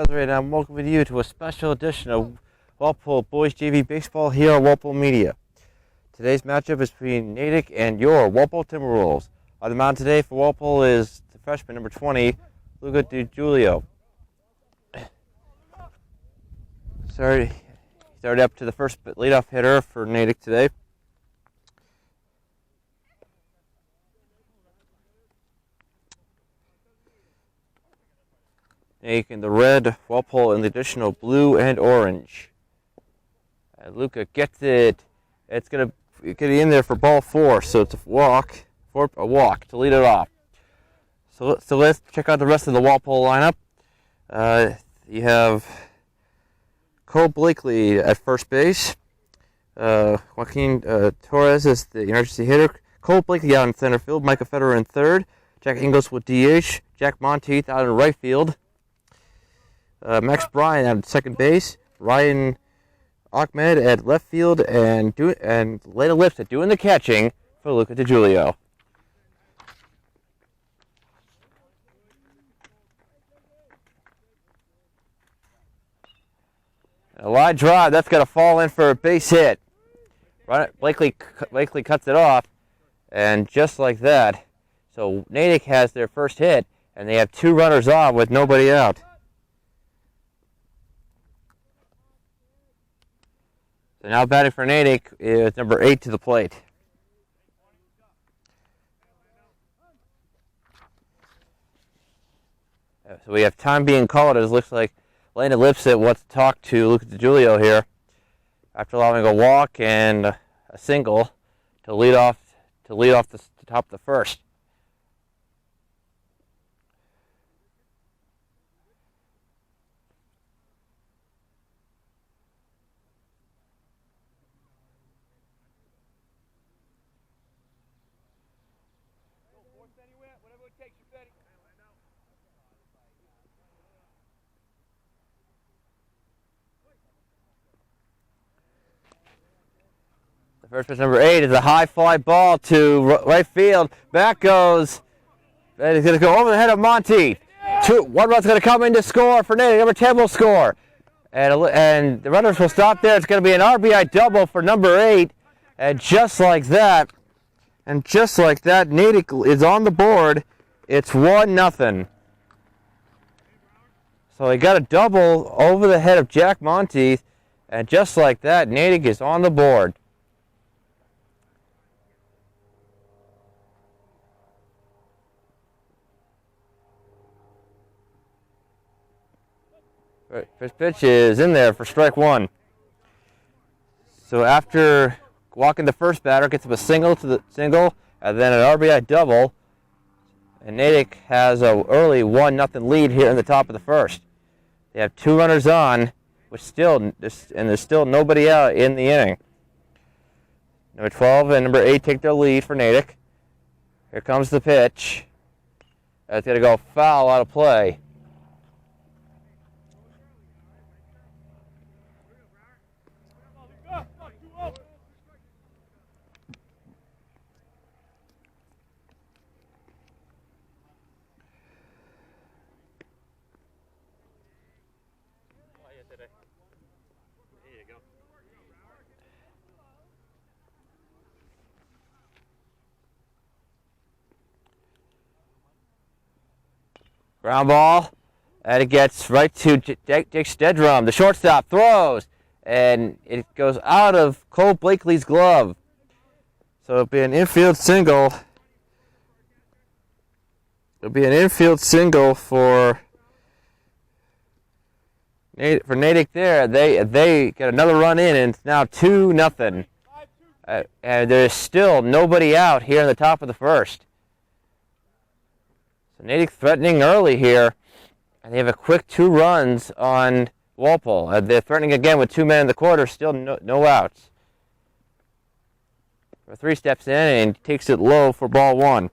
Desiree, and I'm welcoming you to a special edition of Walpole Boys JV Baseball here on Walpole Media. Today's matchup is between Natick and your Walpole Timberwolves. On the mound today for Walpole is the freshman number 20, Luca DiGiulio. Started up to the first leadoff hitter for Natick today. Natick in the red, Walpole in the additional blue and orange. Luca gets it. It's gonna get in there for ball 4, so it's a walk to lead it off. So let's check out the rest of the Walpole lineup. You have Cole Blakely at first base. Joaquin Torres is the emergency hitter. Cole Blakely out in center field. Micah Federer in third. Jack Ingles with DH. Jack Monteith out in right field. Max Bryan at second base. Ryan Ahmed at left field, and Leda Lipset doing the catching for Luca DiGiulio. A wide drive, that's going to fall in for a base hit. Blakely cuts it off, and just like that, so Natick has their first hit, and they have 2 runners on with nobody out. So now batting for Natick is number 8 to the plate. So we have time being called. It looks like Lena Lipset wants to talk to Luca DiGiulio here after allowing a walk and a single to lead off the top of the first. The first pitch, number 8, is a high fly ball to right field. Back goes, and he's going to go over the head of Monteith. 1 run's going to come in to score for Natick. Number 10 will score. And the runners will stop there. It's going to be an RBI double for number 8. And just like that, Natick is on the board. It's 1-0. So he got a double over the head of Jack Monteith. And just like that, Natick is on the board. First pitch is in there for strike 1. So after walking the first batter, gets up a single, and then an RBI double. And Natick has an early 1-0 lead here in the top of the first. They have 2 runners on, there's still nobody out in the inning. Number 12 and number 8 take their lead for Natick. Here comes the pitch. It's going to go foul out of play. Ground ball, and it gets right to Dick Stedrum. The shortstop throws, and it goes out of Cole Blakely's glove. So it'll be an infield single. It'll be an infield single for Natick there. They get another run in, and it's now 2-0. And there's still nobody out here in the top of the first. So Natick threatening early here, and they have a quick 2 runs on Walpole. They're threatening again with 2 men in the quarter, still no outs. 3 steps in and takes it low for ball 1.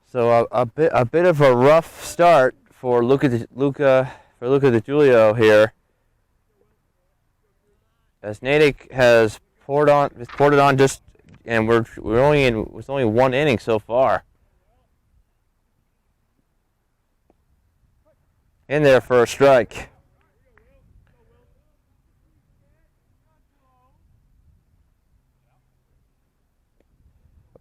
So a bit of a rough start for Luca DiGiulio here, as Natick has poured it on just, and it's only 1 inning so far. in there for a strike.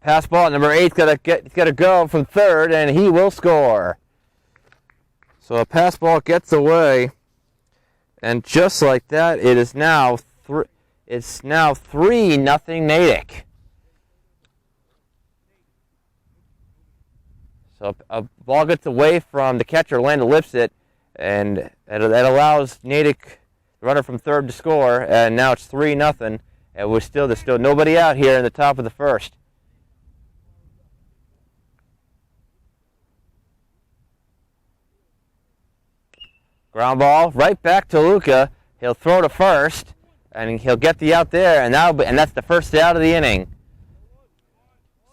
Pass ball, number 8's got to go from third, and he will score. So a pass ball gets away, and just like that, it is now 3-0 Natick. So a ball gets away from the catcher, Landon Lipset, and that allows Natick, the runner from third, to score, and now it's 3-0, and there's still nobody out here in the top of the first. Ground ball right back to Luca. He'll throw to first, and he'll get the out there, and that's the first out of the inning.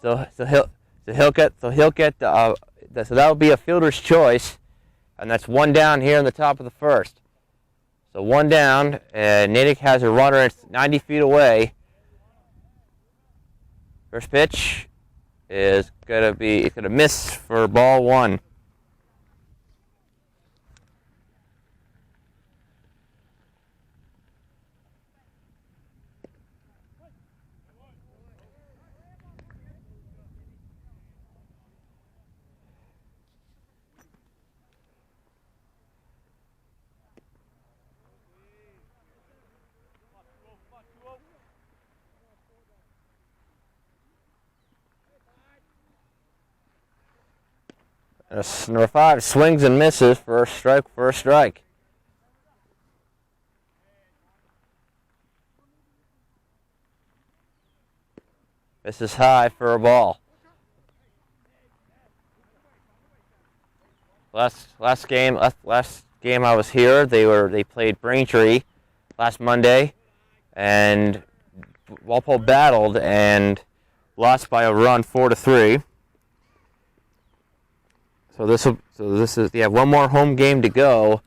So that'll be a fielder's choice, and that's one down here in the top of the first. So one down, and Natick has a runner. It's 90 feet away. First pitch is gonna miss for ball one. Number 5 swings and misses for a strike. This is high for a ball. Last game I was here, they played Braintree last Monday, and Walpole battled and lost by a run, 4-3. They have one more home game to go,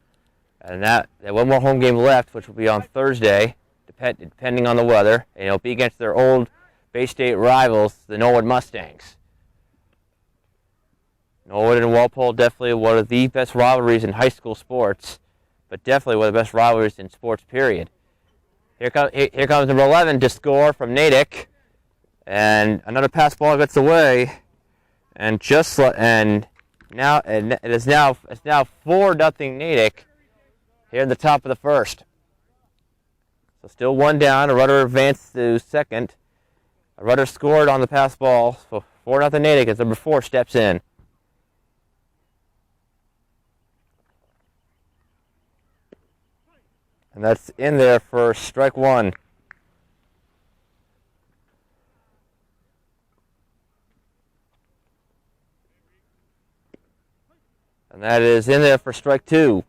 and that one more home game left, which will be on Thursday, depending on the weather, and it'll be against their old Bay State rivals, the Norwood Mustangs. Norwood and Walpole definitely one of the best rivalries in high school sports, but definitely one of the best rivalries in sports, period. Here comes number 11 to score from Natick, and another pass ball gets away, and it's now 4-0 Natick here in the top of the first. So still one down. A runner advanced to second. A runner scored on the pass ball. So 4-0 Natick as number 4 steps in. And that's in there for strike one. And that is in there for strike two.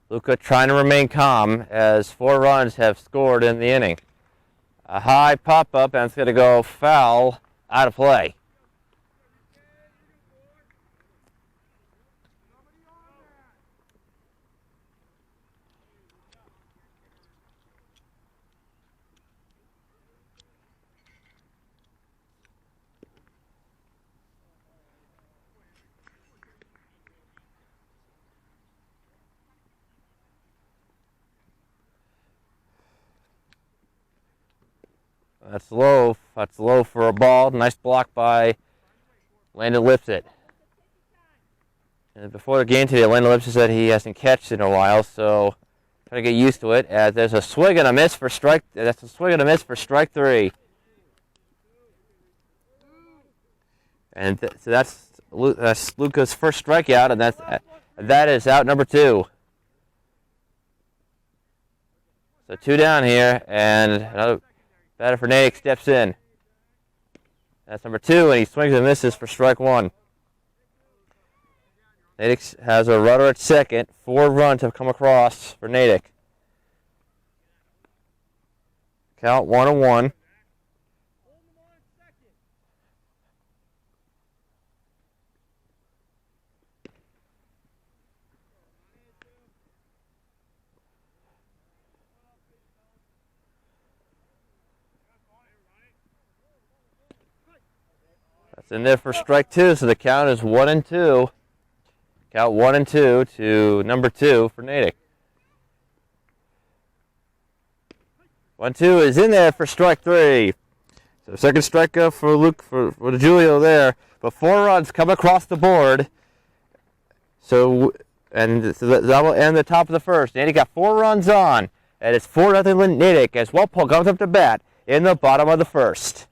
Luca trying to remain calm as 4 runs have scored in the inning. A high pop-up, and it's going to go foul, out of play. That's low. That's low for a ball. Nice block by Landon Lipset. And before the game today, Landon Lipset said he hasn't catched in a while, so trying to get used to it. There's a swing and a miss for strike. That's a swing and a miss for strike 3. And so that's Luca's first strikeout, and that is out number 2. So 2 down here, and another batter for Natick steps in. That's number 2, and he swings and misses for strike 1. Natick has a runner at second. 4 runs have come across for Natick. Count 1-1. It's in there for strike 2, so the count is 1-2. Count 1-2 to number 2 for Natick. 1-2 is in there for strike 3. So second strikeout for Luke for Julio there. But 4 runs come across the board. So that will end the top of the first. Natick got 4 runs on. And it's 4-0 Natick as Walpole comes up to bat in the bottom of the first.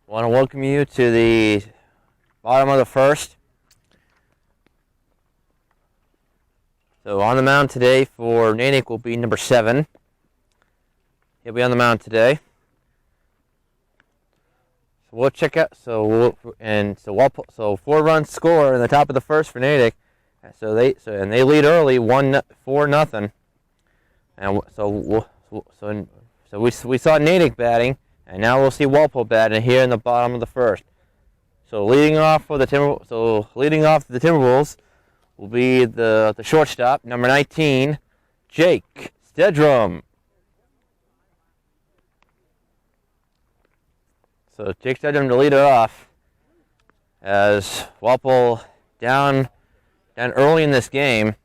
I want to welcome you to the bottom of the first. So on the mound today for Natick will be number 7. He'll be on the mound today. So we'll check out. So 4 runs score in the top of the first for Natick. So they lead early 4-0. And we saw Natick batting. And now we'll see Walpole batting here in the bottom of the first. So leading off the Timberwolves will be the shortstop, number 19, Jake Stedrum. So Jake Stedrum to lead it off as Walpole down early in this game.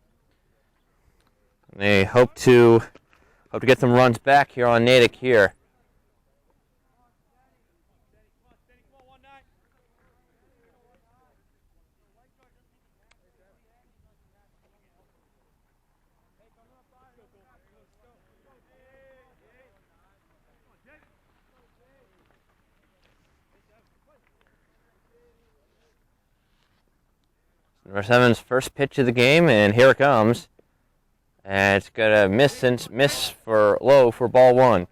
And they hope to get some runs back here on Natick here. Number 7's first pitch of the game, and here it comes. And it's gonna miss for low for ball 1.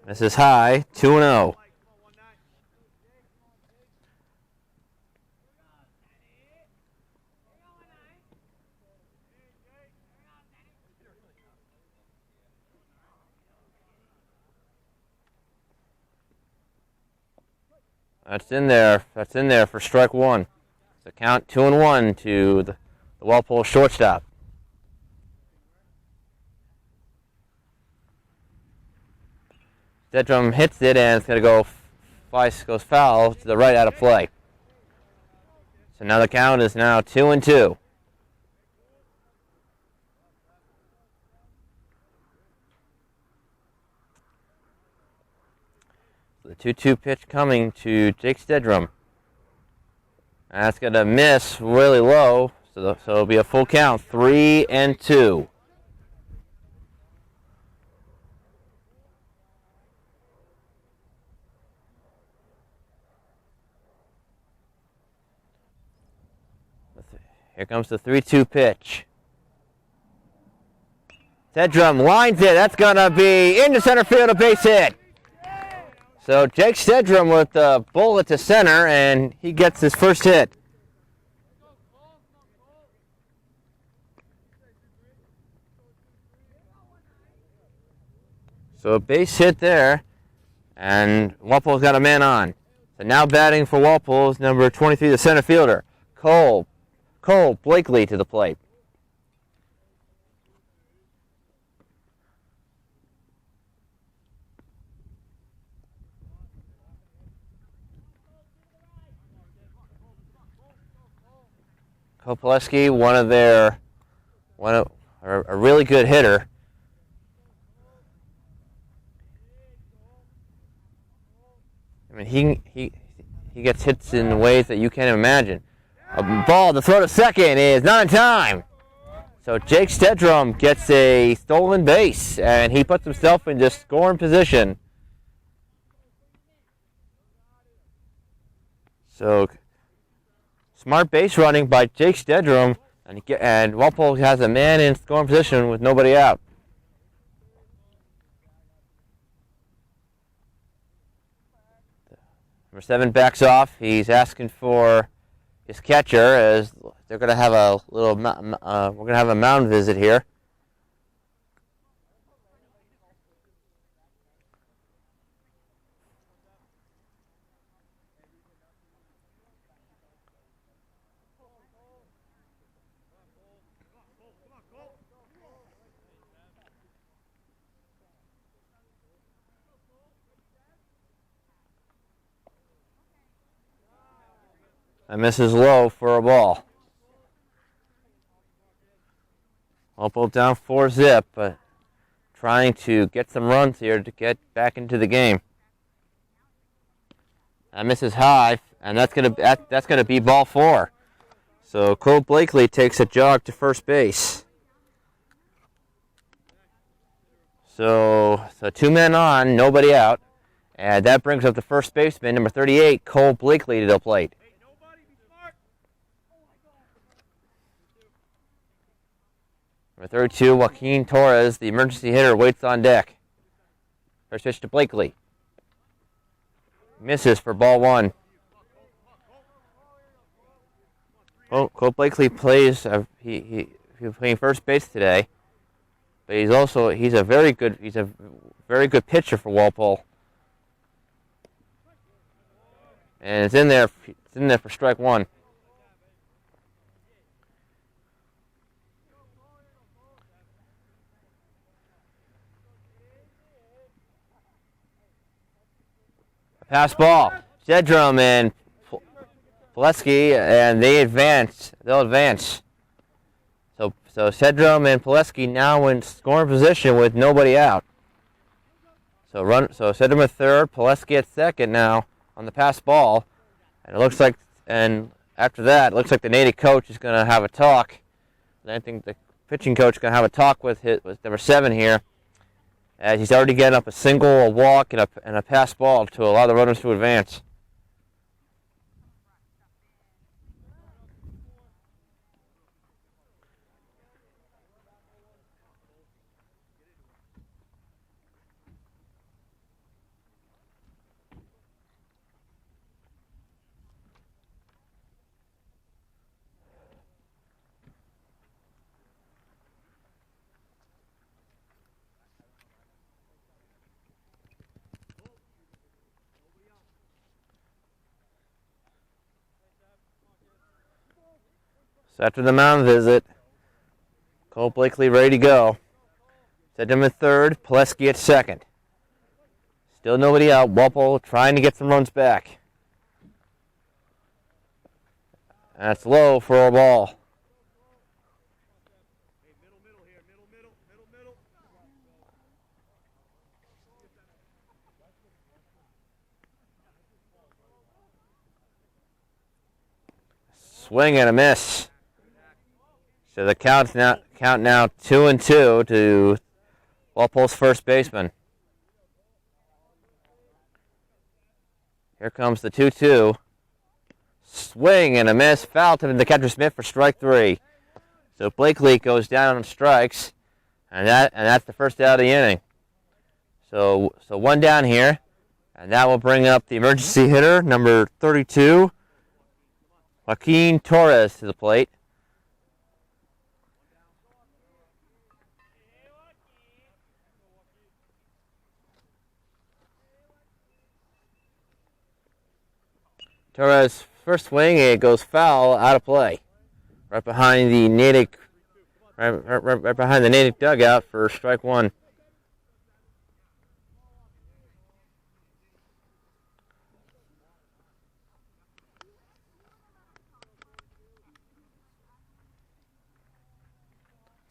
This is high, 2-0. That's in there for strike 1. So count 2-1 to the Walpole shortstop. Stedrum hits it, and it's going to goes foul to the right out of play. So now the count is now 2-2. The 2-2 pitch coming to Jake Stedrum. And that's going to miss really low, so it'll be a full count, 3-2. Here comes the 3-2 pitch. Stedrum lines it. That's going to be into center field, a base hit. So Jake Stedrum with the bullet to center, and he gets his first hit. So a base hit there, and Walpole's got a man on. So now batting for Walpole is number 23, the center fielder, Cole Blakely to the plate. Cole Blakely, a really good hitter. I mean, he gets hits in ways that you can't imagine. A ball to throw to second is not in time. So Jake Stedrum gets a stolen base, and he puts himself in just scoring position. So smart base running by Jake Stedrum, and Walpole has a man in scoring position with nobody out. Number 7 backs off. He's asking for his catcher, as they're going to have a little. We're going to have a mound visit here. And misses low for a ball. Walpole down 4-0, but trying to get some runs here to get back into the game. That misses high, and that's gonna be ball 4. So Cole Blakely takes a jog to first base. So 2 men on, nobody out, and that brings up the first baseman, number 38, Cole Blakely, to the plate. Number 32, Joaquin Torres, the emergency hitter, waits on deck. First pitch to Blakely. Misses for ball 1. Cole Blakely plays. He's playing first base today, but he's a very good pitcher for Walpole. And it's in there for strike 1. Pass ball. Stedrum and Pileski, and they'll advance. So Stedrum and Pileski now in scoring position with nobody out. So Stedrum at third, Pileski at second now on the pass ball. And after that, it looks like the Natick coach is going to have a talk. And I think the pitching coach is going to have a talk with number 7 here, as he's already getting up a single, a walk, and a pass ball to allow the runners to advance. So after the mound visit, Cole Blakely ready to go. Stedrum at third, Pileski at second. Still nobody out. Walpole trying to get some runs back. That's low for a ball. Swing and a miss. So the count now 2-2 to Walpole's first baseman. Here comes the 2-2. Swing and a miss. Foul to the catcher Smith for strike 3. So Blakely goes down on strikes, and that's the first out of the inning. So 1 down here, and that will bring up the emergency hitter, number 32, Joaquin Torres, to the plate. Torres first swing, it goes foul, out of play. Right behind the Natick, right behind the Natick dugout for strike one.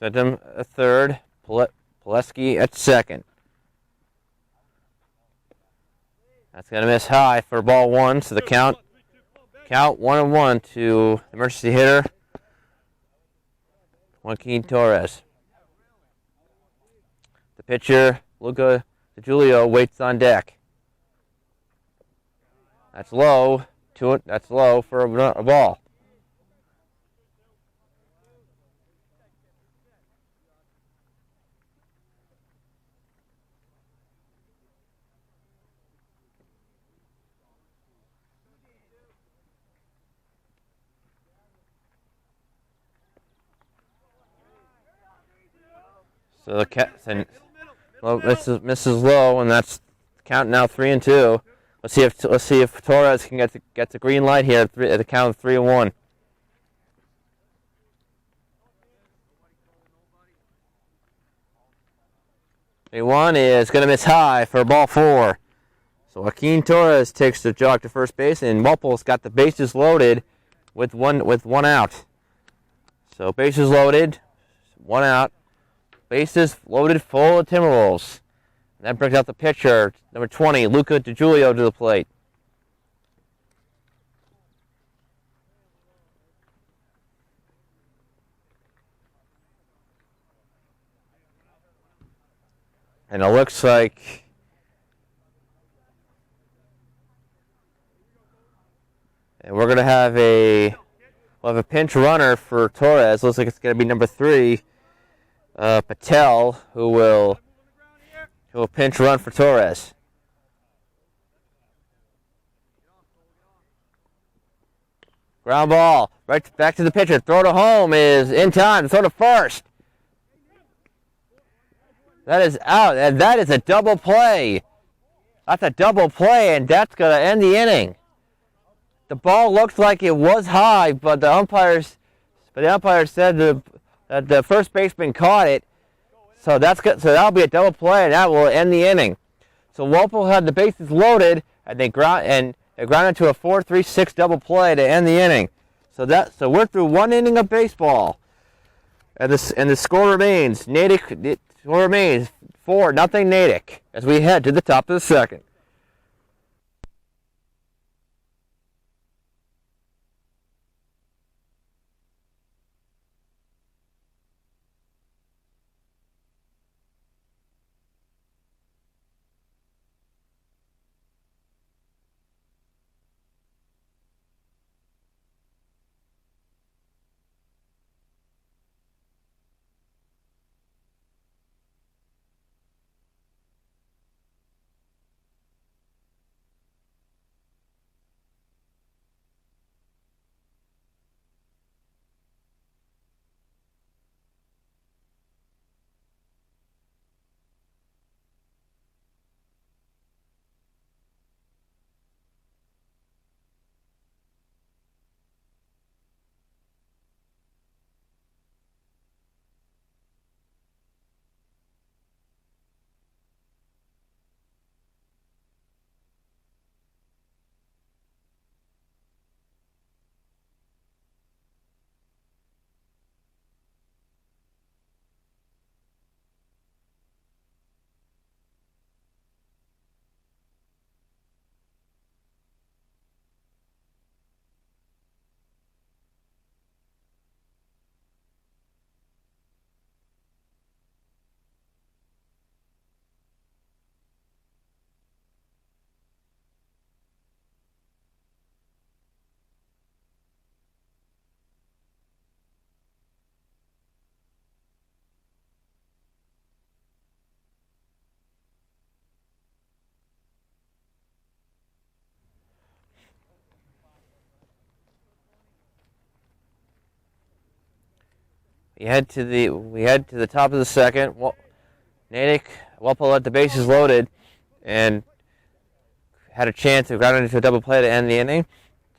Bentham at third, Pileski at second. That's going to miss high for ball one, so the count 1-1 to the emergency hitter, Joaquin Torres. The pitcher, Luca DiGiulio, waits on deck. That's low. That's low for a ball. So the misses low, and that's count now 3-2. Let's see if Torres can get the green light here at the count of 3-1. One is going to miss high for ball four. So Joaquin Torres takes the jog to first base, and Walpole's got the bases loaded with one out. So bases loaded, one out. Bases loaded full of Timberwolves. And that brings out the pitcher, number 20, Luca DiGiulio, to the plate. And it looks like we're going to have we'll have a pinch runner for Torres. Looks like it's going to be number 3, Patel, who will pinch run for Torres. Ground ball, right back to the pitcher. Throw to home is in time. Throw to first. That is out, and that is a double play. That's a double play, and that's going to end the inning. The ball looks like it was high, but the umpire said that the first baseman caught it. So that's good. So that'll be a double play, and that will end the inning. So Walpole had the bases loaded, and they grounded into a 4-3-6 double play to end the inning. So we're through one inning of baseball, and the score remains Natick. It remains 4-0 Natick as we head to the top of the second. We head to the top of the second. Natick, Walpole had the bases loaded and had a chance to ground into a double play to end the inning.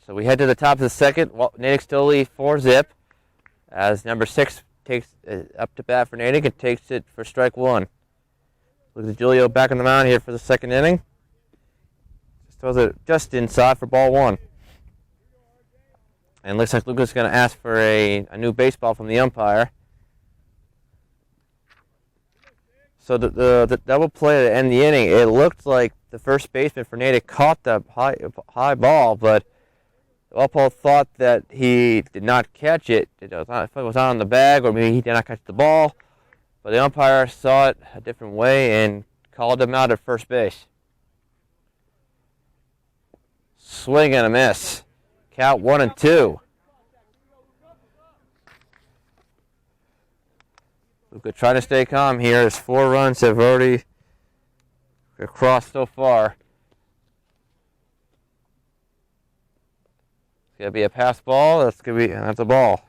So we head to the top of the second. Natick still lead 4-zip as number 6 takes up to bat for Natick and takes it for strike 1. Look at Julio back on the mound here for the second inning. Just throws it just inside for ball 1. And looks like Lucas is going to ask for a new baseball from the umpire. So the double play to end the inning, it looked like the first baseman for Natick caught the high ball, but Walpole thought that he did not catch it. It was not on the bag, or maybe he did not catch the ball. But the umpire saw it a different way and called him out at first base. Swing and a miss. Count 1-2. Luka trying to stay calm here as 4 runs have already crossed so far. It's going to be a pass ball. That's a ball.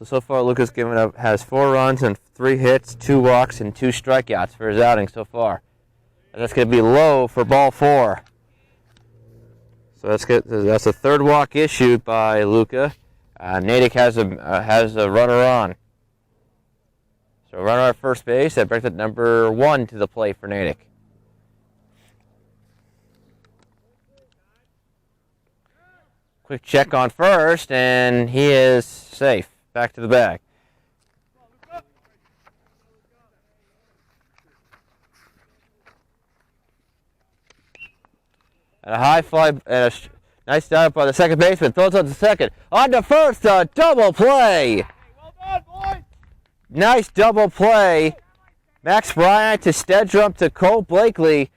So far Luka's has 4 runs and 3 hits, 2 walks, and 2 strikeouts for his outing so far. And that's going to be low for ball 4. So that's good. That's a 3rd walk issued by Luka. Natick has a runner on. So a runner at first base. That brings it number 1 to the plate for Natick. Quick check on first, and he is safe. Back to the bag. And a high fly, and a nice dive by the second baseman. Throws on to second. On to first, a double play. Well done, boys. Nice double play. Max Bryant to Stedrum to Cole Blakely.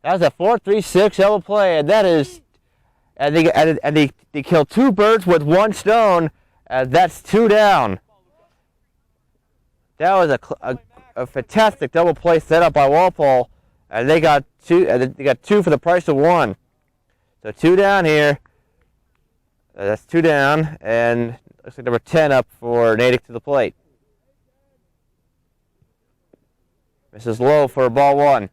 That was a 4-3-6 double play, and that is, and they killed 2 birds with 1 stone. That's 2 down. That was a fantastic double play set up by Walpole, and they got 2. They got 2 for the price of 1. So 2 down here. That's 2 down, and looks like number 10 up for Natick to the plate. Misses low for ball 1.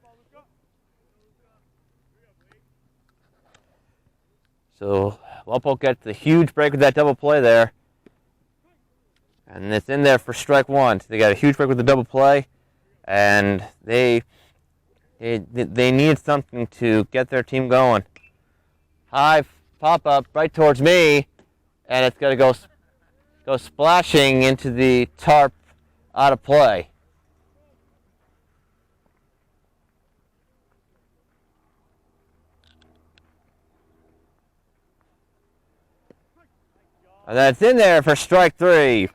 So Walpole gets the huge break with that double play there. And it's in there for strike 1. So they got a huge break with the double play, and they need something to get their team going. High pop up right towards me, and it's going to go splashing into the tarp out of play. And that's in there for strike 3.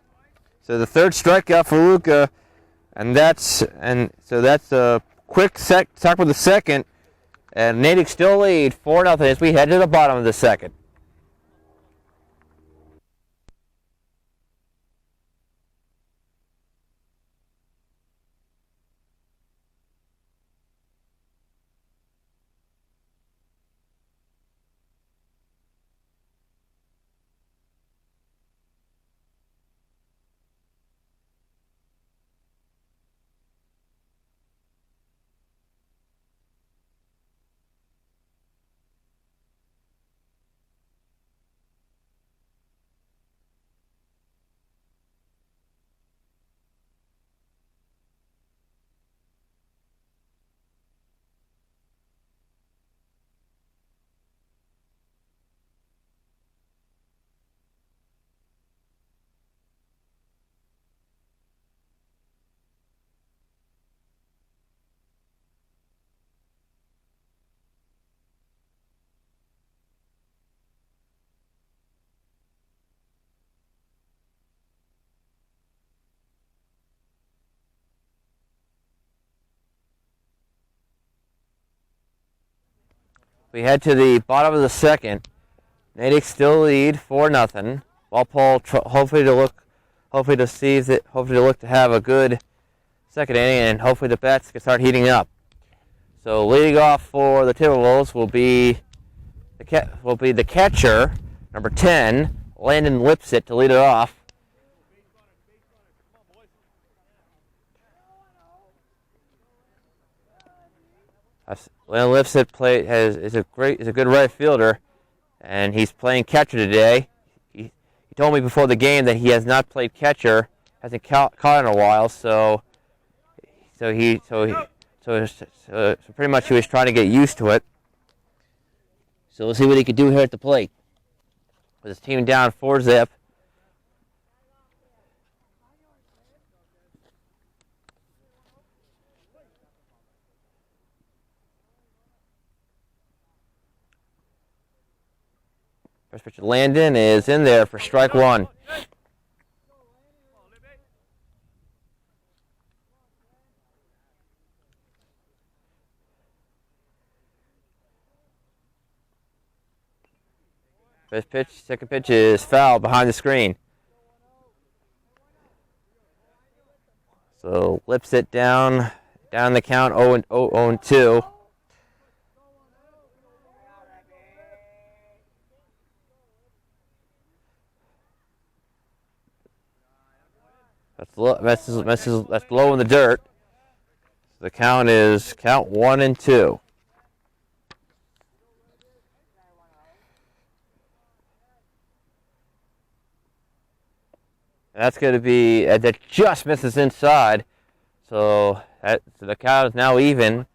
So the 3rd strikeout for Luka, and so that's a quick talk with the second, and Natick still lead 4-0 as we head to the bottom of the second. We head to the bottom of the second. Natick still lead 4-0. Walpole hopefully to look to have a good second inning, and hopefully the bats can start heating up. So leading off for the Timberwolves will be the catcher, number 10, Landon Lipsett, to lead it off. Landon Lipset is a good right fielder, and he's playing catcher today. He told me before the game that he has not played catcher, hasn't caught in a while, so pretty much he was trying to get used to it. So we'll see what he can do here at the plate. With his team down 4-zip. First pitch to Landon is in there for strike one. First pitch, second pitch is foul behind the screen. So Lipset down the count 0-2. That's low in the dirt. The count is 1-2. That's going to be that just misses inside, so the count is now even,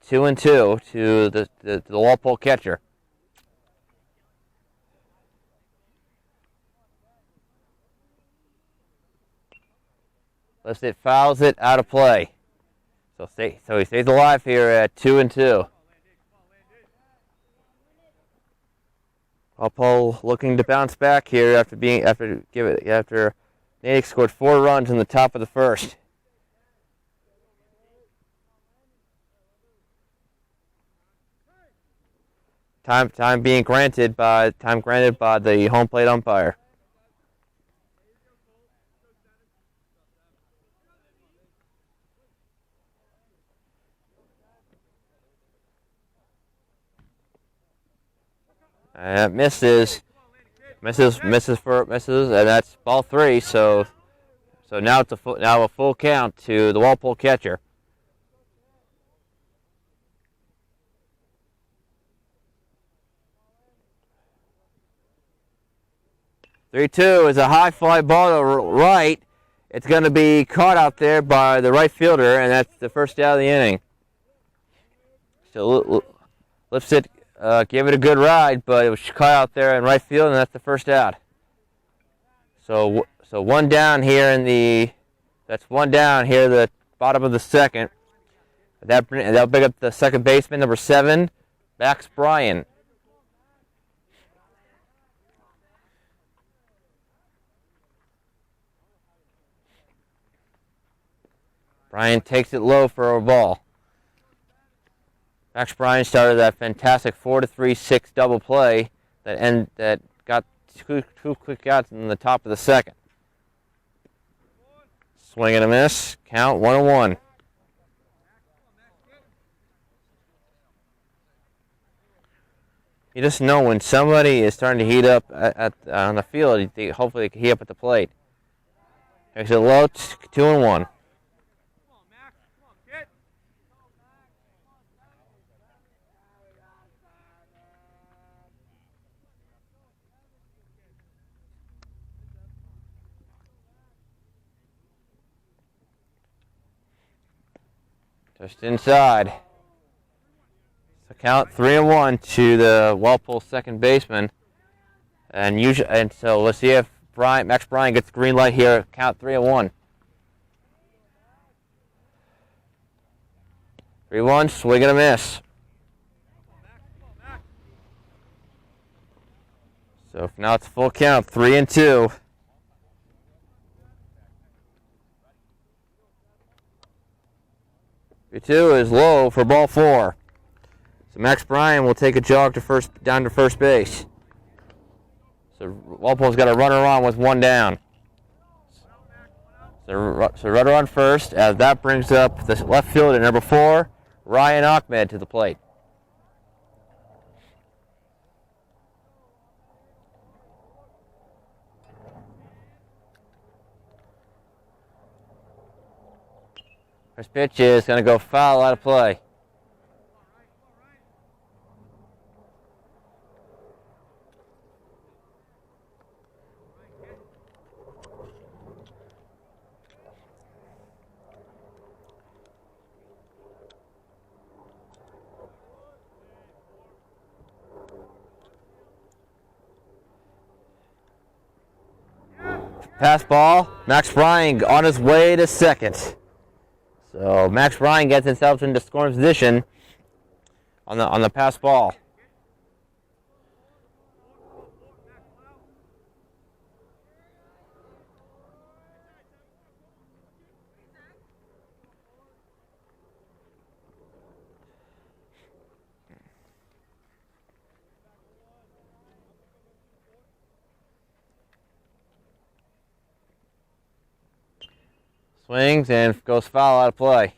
2-2 to the Walpole catcher. It fouls it out of play, so he stays alive here at 2-2. Walpole looking to bounce back here after Natick scored 4 runs in the top of the first. Time being granted by the home plate umpire. Misses, and that's ball 3. So now it's a full count to the Walpole catcher. "3-2" is a high fly ball to right. It's going to be caught out there by the right fielder, and that's the first out of the inning. So Lipset gave it a good ride, but it was caught out there in right field, and that's the first out. So one down here the bottom of the second. That'll bring up the second baseman, number 7, Max Bryan. Bryan takes it low for a ball. Max Bryan started that fantastic 4-3-6 double play that got two quick outs in the top of the second. Swing and a miss. Count 1-1. You just know when somebody is starting to heat up on the field, hopefully they can heat up at the plate. Makes it low, 2-1. Just inside. So count 3-1 to the Walpole second baseman, and so let's see if Max Bryan gets the green light here. Count 3-1. 3-1, swing and a miss. So now it's full count, 3-2. 3-2 is low for ball 4. So Max Bryan will take a jog down to first base. So Walpole's got a runner on with 1 down. So runner on first, as that brings up the left fielder, number 4, Ryan Ahmed, to the plate. First pitch is going to go foul out of play. Pass ball. Max Bryan on his way to second. So Max Bryan gets himself into scoring position on the pass ball. Swings and goes foul out of play.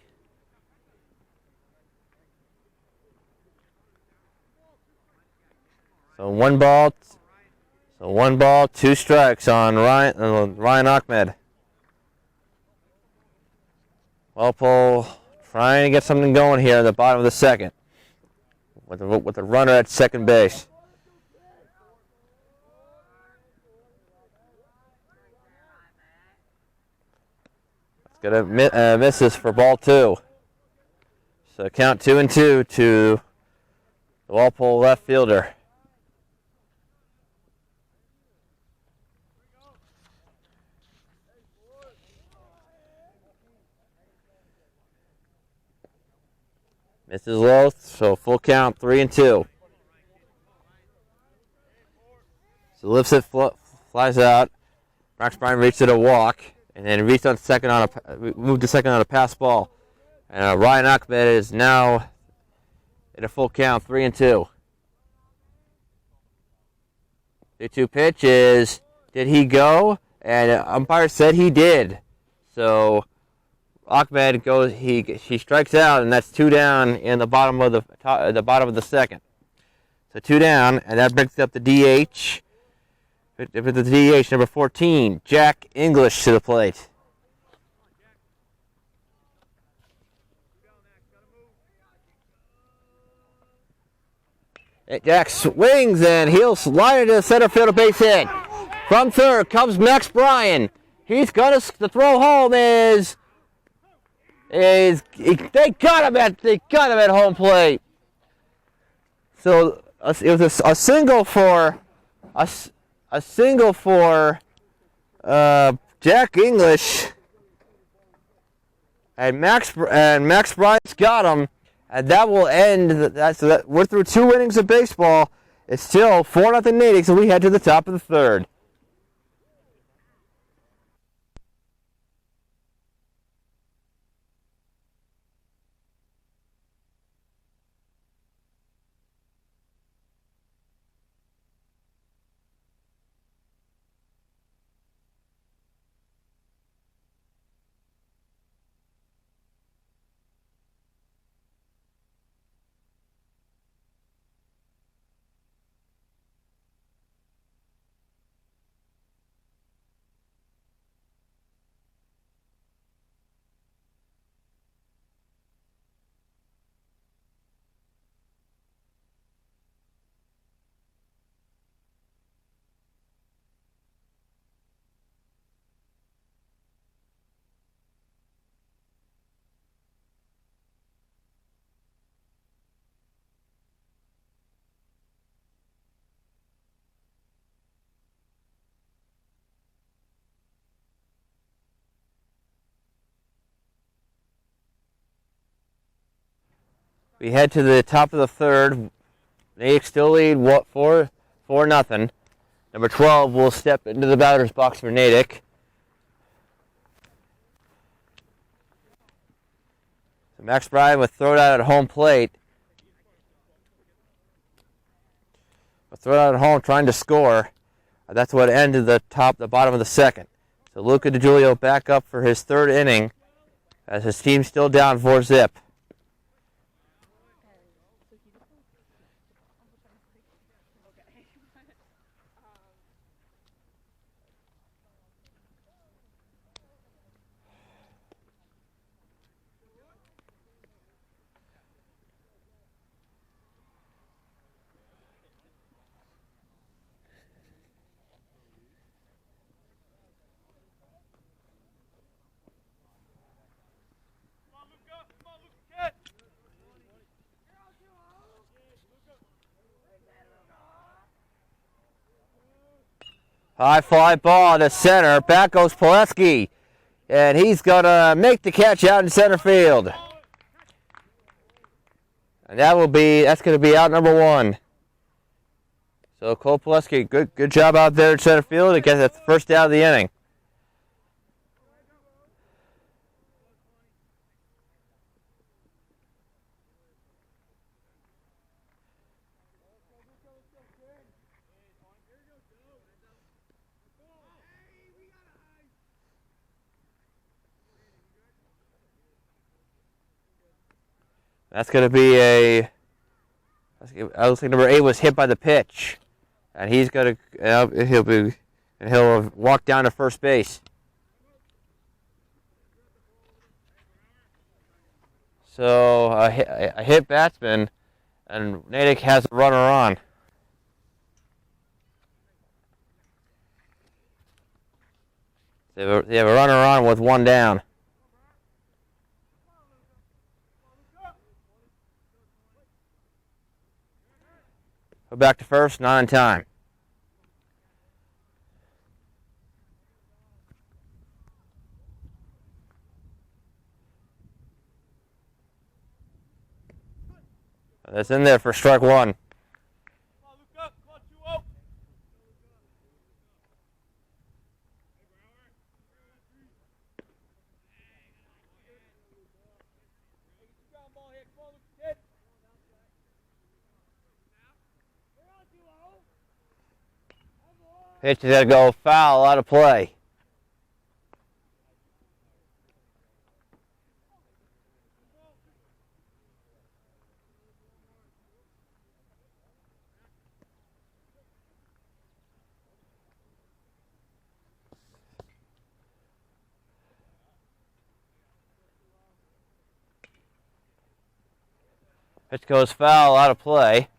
So one ball, 2 strikes on Ryan Ahmed. Walpole trying to get something going here at the bottom of the second with the runner at second base. It's gonna misses for ball 2. So count 2-2 to the Walpole left fielder. Misses low, so full count 3-2. So lifts it, flies out. Max Bryan reached it a walk, and then moved to second on a pass ball. And Ryan Ahmed is now at a full count 3-2. 3-2 pitch is, did he go? And umpire said he did. So Ahmed goes. He strikes out, and that's 2 down in the bottom of the second. So 2 down, and that brings up the DH. With the DH number 14, Jack English to the plate. Jack swings, and he'll slide into the center field, a base hit. From third comes Max Bryan. He's got the throw home they got him at home plate. So it was a single for Jack English, and Max Bryan's got him, and that will end that. So we're through 2 innings of baseball. It's still 4-0 Natick, so we head to the top of the third. We head to the top of the third. Natick still lead 4-0. Number 12 will step into the batter's box for Natick. So Max Bryan will throw it out at home plate. Throw it out at home, trying to score. That's what ended the bottom of the second. So Luca DiGiulio back up for his 3rd inning, as his team's still down 4-0. High fly ball to center. Back goes Pileski. And he's going to make the catch out in center field. And that's going to be out number 1. So Cole Pileski, good job out there in center field to get that first out of the inning. That's going to be I looks like number 8 was hit by the pitch. And he's going to, he'll walk down to first base. So a hit batsman, and Natick has a runner on. They have a runner on with 1 down. Go back to first, not in time. That's in there for strike 1. Pitch is going to go foul, out of play. Pitch goes foul, out of play.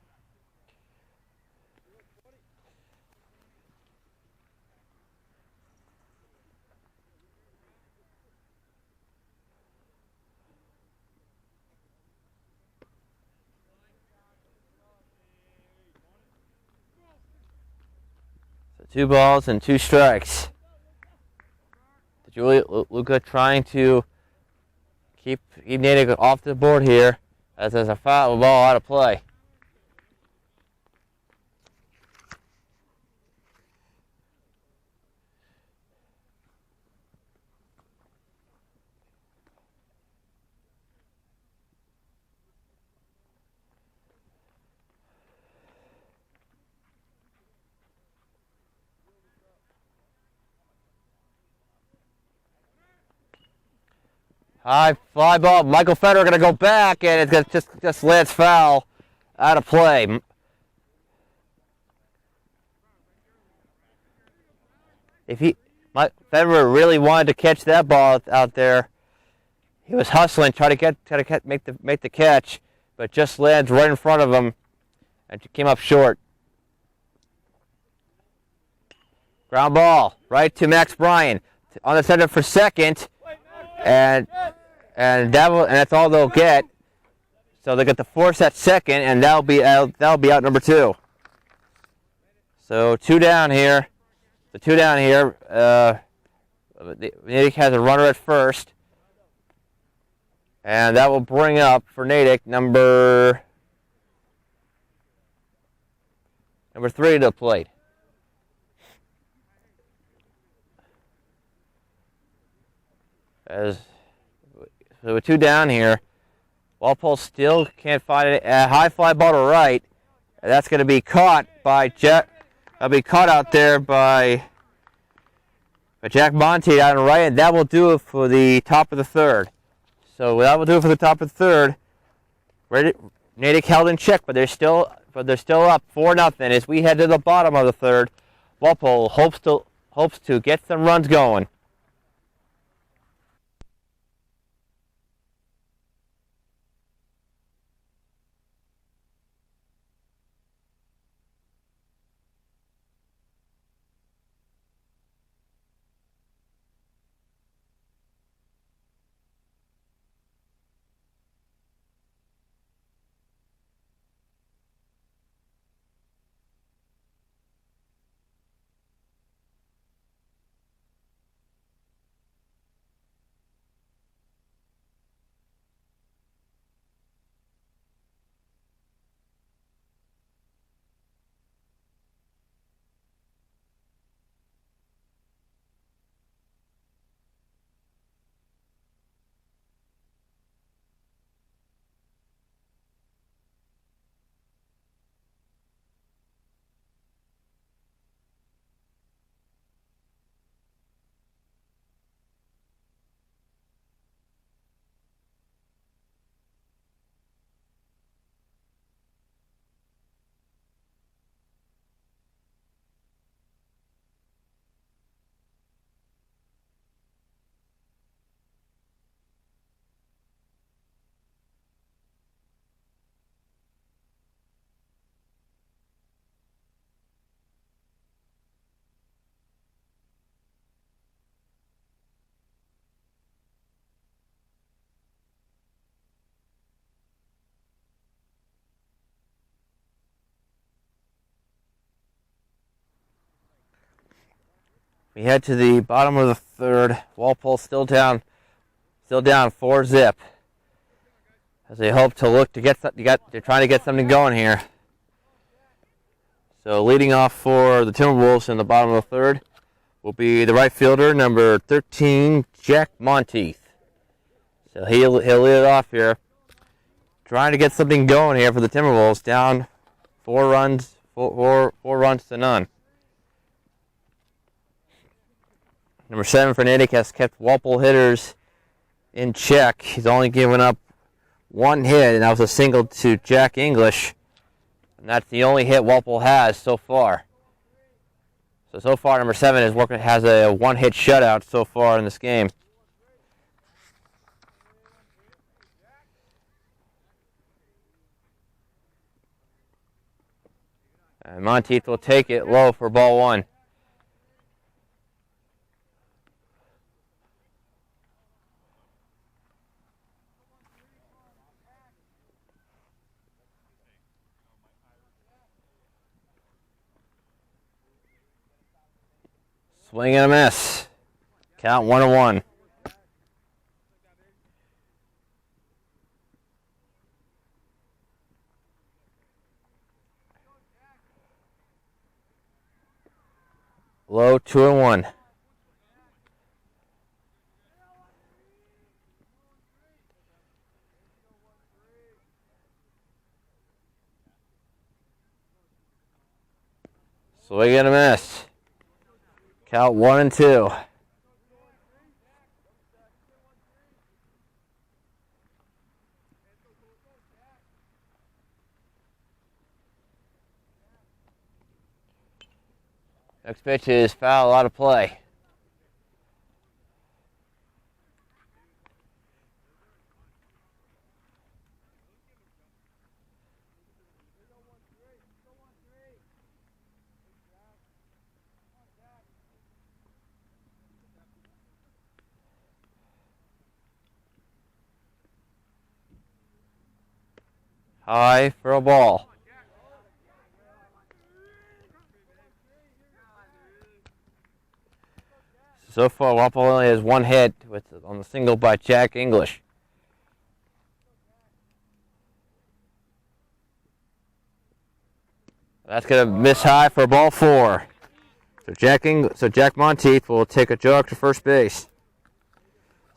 So 2 balls and 2 strikes. Julie Luca trying to keep Natick off the board here, as there's a foul ball out of play. High fly ball. Michael Federer going to go back, and it's just lands foul, out of play. Federer really wanted to catch that ball out there. He was hustling, try to make the catch, but just lands right in front of him, and came up short. Ground ball right to Max Bryan on the center for second. And that's all they'll get. So they get the force at second, and that'll be out number 2. So 2 down here. The 2 down here. Natick has a runner at first, and that will bring up for Natick number 3 to the plate. So with 2 down here, Walpole still can't find it. A high fly ball to right. And that's going to be caught by Jack. That'll be caught out there by Jack Monte out on right, and that will do it for the top of the 3rd. So that will do it for the top of the 3rd. Natick held in check, but they're still up 4-0 as we head to the bottom of the 3rd. Walpole hopes to get some runs going. We head to the bottom of the third. Walpole still down 4-zip. As they hope to look to they're trying to get something going here. So leading off for the Timberwolves in the bottom of the third will be the right fielder, number 13, Jack Monteith. So he'll lead it off here. Trying to get something going here for the Timberwolves, down 4 runs to none. Number 7 for Natick has kept Walpole hitters in check. He's only given up 1 hit, and that was a single to Jack English. And that's the only hit Walpole has so far. So far, number 7 has a 1-hit shutout so far in this game. And Monteith will take it low for ball 1. Swing and a miss. Count 1-1. Low 2-1. Swing and a miss. Count 1-2. Next pitch is foul, out of play. High for a ball. So far, Walpole only has 1 hit on the single by Jack English. That's going to miss high for ball 4. So Jack Monteith will take a jog to first base.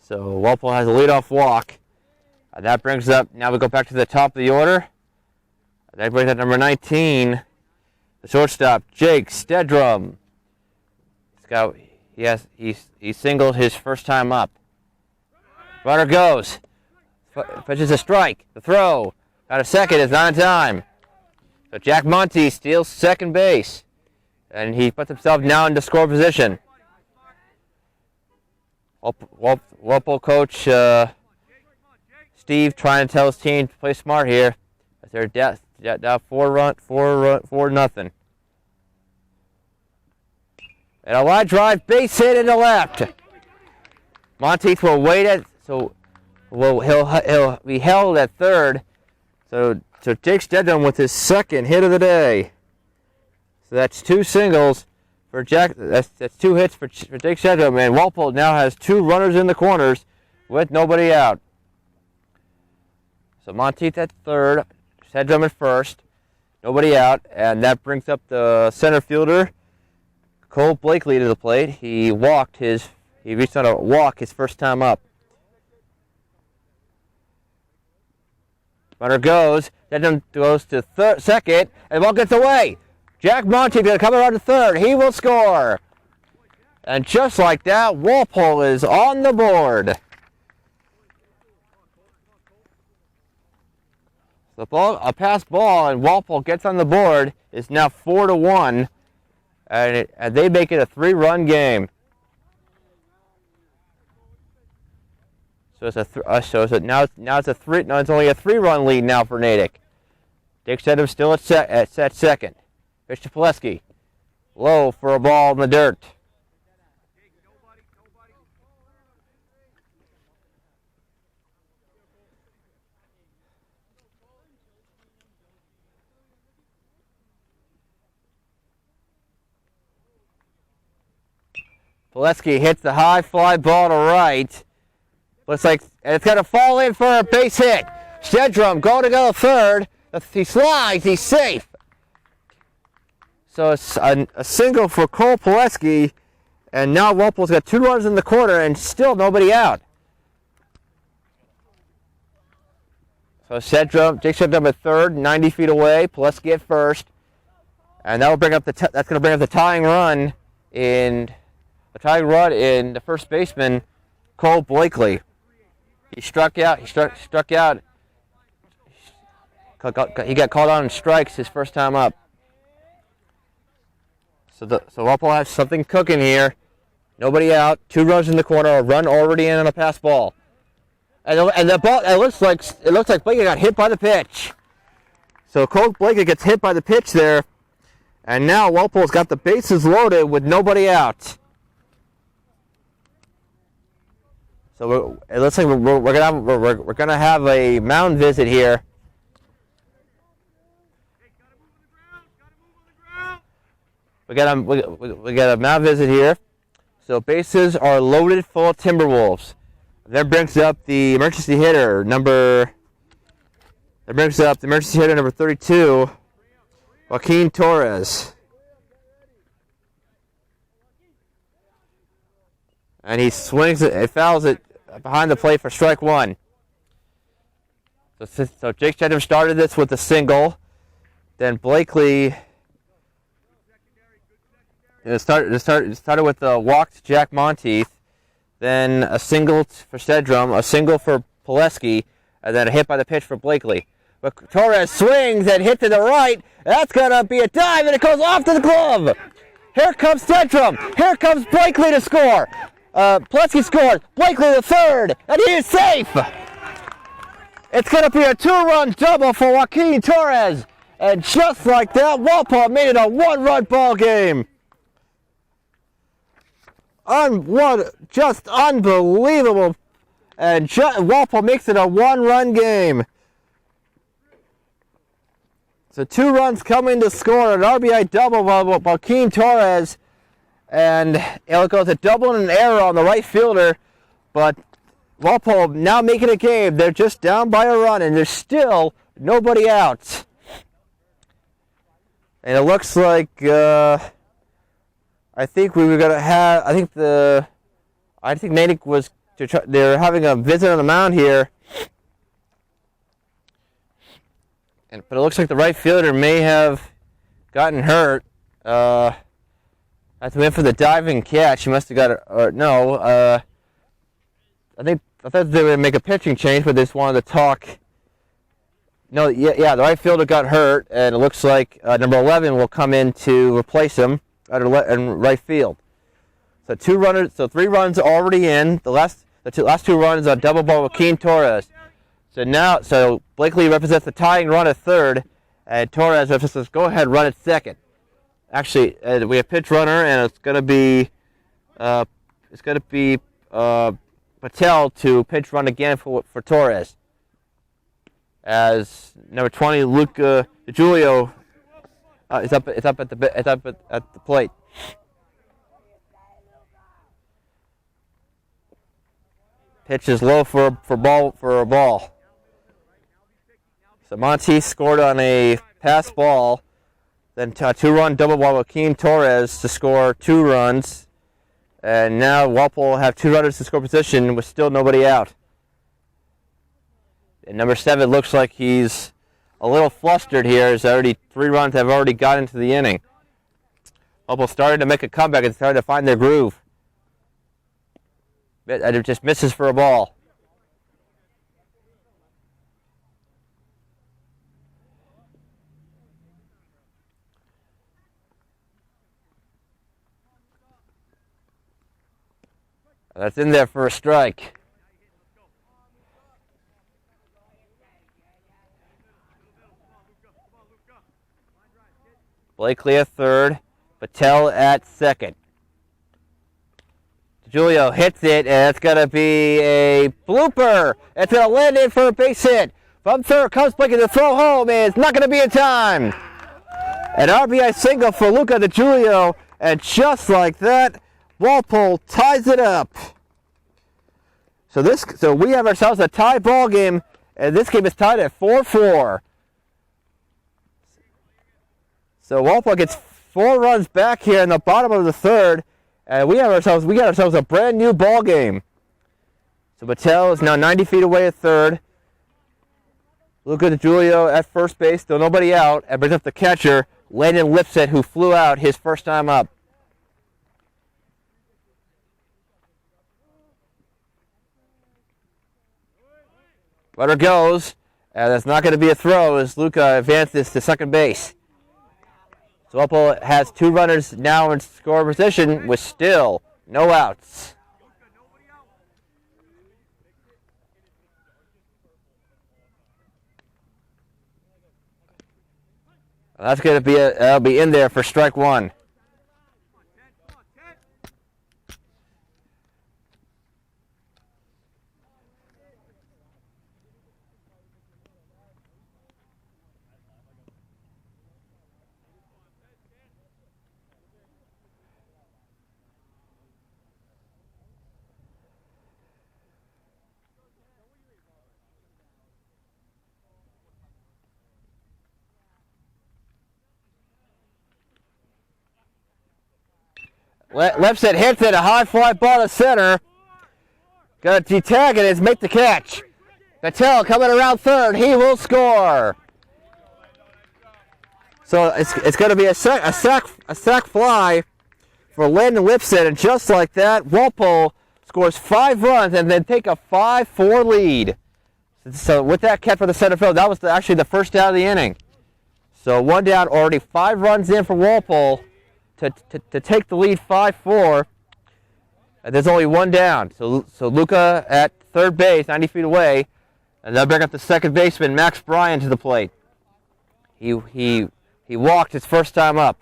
So Walpole has a leadoff walk. That brings up, now we go back to the top of the order. That brings up number 19, the shortstop, Jake Stedrum. He singled his first time up. Runner goes. Pitches a strike. The throw. Got a second. It's not in time. So Jack Monteith steals second base. And he puts himself now into score position. Walpole coach Steve trying to tell his team to play smart here. They're down 4-0. And a line drive, base hit into left. Monteith will wait it, so he'll be held at third. So Jake Stedham with his second hit of the day. So that's 2 singles for Jack. That's 2 hits for Jake Stedham, and Walpole now has 2 runners in the corners with nobody out. So Monteith at third, Stedham at first, nobody out, and that brings up the center fielder, Cole Blakely, to the plate. He reached on a walk his first time up. Runner goes, then goes to second, and the ball gets away. Jack Monteith going to come around to third. He will score. And just like that, Walpole is on the board. A pass ball, and Walpole gets on the board. It's now 4-1. And they make it a 3-run game. So it's it's only a 3-run lead now for Natick. Dick Stedham still at second. Pitch to Pileski. Low for a ball in the dirt. Pileski hits the high fly ball to right. Looks like it's going to fall in for a base hit. Stedrum going to go third. He slides. He's safe. So it's a single for Cole Pileski. And now Walpole's got 2 runners in the corner and still nobody out. So Jake Stedrum at third, 90 feet away. Pileski at first. And that'll bring up that's going to bring up the tying run in the first baseman, Cole Blakely. He struck out. He struck out. He got called on strikes his first time up. So Walpole has something cooking here. Nobody out. 2 runs in the corner. A run already in on a pass ball. And the ball. It looks like Blakely got hit by the pitch. So Cole Blakely gets hit by the pitch there. And now Walpole's got the bases loaded with nobody out. So it looks like we're gonna have a mound visit here. We got a mound visit here. So bases are loaded full of Timberwolves. That brings up the emergency hitter number 32. Joaquin Torres. And he swings it and fouls it behind the plate for strike 1. So Jake Stedrum started this with a single. Then Blakely started with a walk to Jack Monteith. Then a single for Stedrum, a single for Pileski, and then a hit by the pitch for Blakely. But Torres swings and hit to the right. That's going to be a dive, and it goes off to the glove. Here comes Stedrum. Here comes Blakely to score. Pileski scores. Blakely the third, and he is safe. It's going to be a 2-run double for Joaquin Torres. And just like that, Walpole made it a 1-run ball game. Just unbelievable. And Walpole makes it a 1-run game. So 2 runs coming to score, an RBI double by Joaquin Torres. And it goes a double and an error on the right fielder. But Walpole now making a game. They're just down by a run, and there's still nobody out. And it looks like I think Natick was they're having a visit on the mound here. But it looks like the right fielder may have gotten hurt. I went for the diving catch. He must have got it. I thought they would make a pitching change, but they just wanted to talk. No, the right fielder got hurt, and it looks like number 11 will come in to replace him in right field. So 3 runs already in. The last 2 runs on double ball with Joaquin Torres. So Blakely represents the tying run at third, and Torres represents go ahead run at second. Actually, we have pitch runner, and it's going to be Patel to pitch run again for Torres. As number 20 Luca DiGiulio is up at the plate. Pitch is low for a ball. So Monteith scored on a pass ball, then a 2-run double ball with Joaquin Torres to score 2 runs, and now Walpole will have 2 runners to score position with still nobody out. And number 7 looks like he's a little flustered here, as 3 runs have already got into the inning. Walpole started to make a comeback and started to find their groove. And it just misses for a ball. That's in there for a strike. Blakely at third, Patel at second. DiGiulio hits it, and it's going to be a blooper. It's going to land in for a base hit. From third comes Blakely to throw home, and it's not going to be in time. An RBI single for Luca DiGiulio, and just like that, Walpole ties it up. So we have ourselves a tie ball game, and this game is tied at 4-4. So Walpole gets 4 runs back here in the bottom of the third, and we got ourselves a brand new ball game. So Mattel is now 90 feet away at third. Luca DiGiulio at first base, still nobody out, and brings up the catcher, Landon Lipset, who flew out his first time up. Runner goes, and that's not going to be a throw as Luca advances to second base. So Walpole has 2 runners now in score position with still no outs. That's going to be that'll be in there for strike 1. Lipset hits it, a high fly ball to center. Got to tag it, make the catch. Mattel coming around third, he will score. So it's going to be a sac fly for Landon Lipset, and just like that, Walpole scores 5 runs and then take a 5-4 lead. So with that catch for the center field, that was actually the first down of the inning. So 1 down, already 5 runs in for Walpole to take the lead 5-4. And there's only 1 down. So Luca at third base, 90 feet away, and they'll bring up the second baseman, Max Bryan, to the plate. He walked his first time up.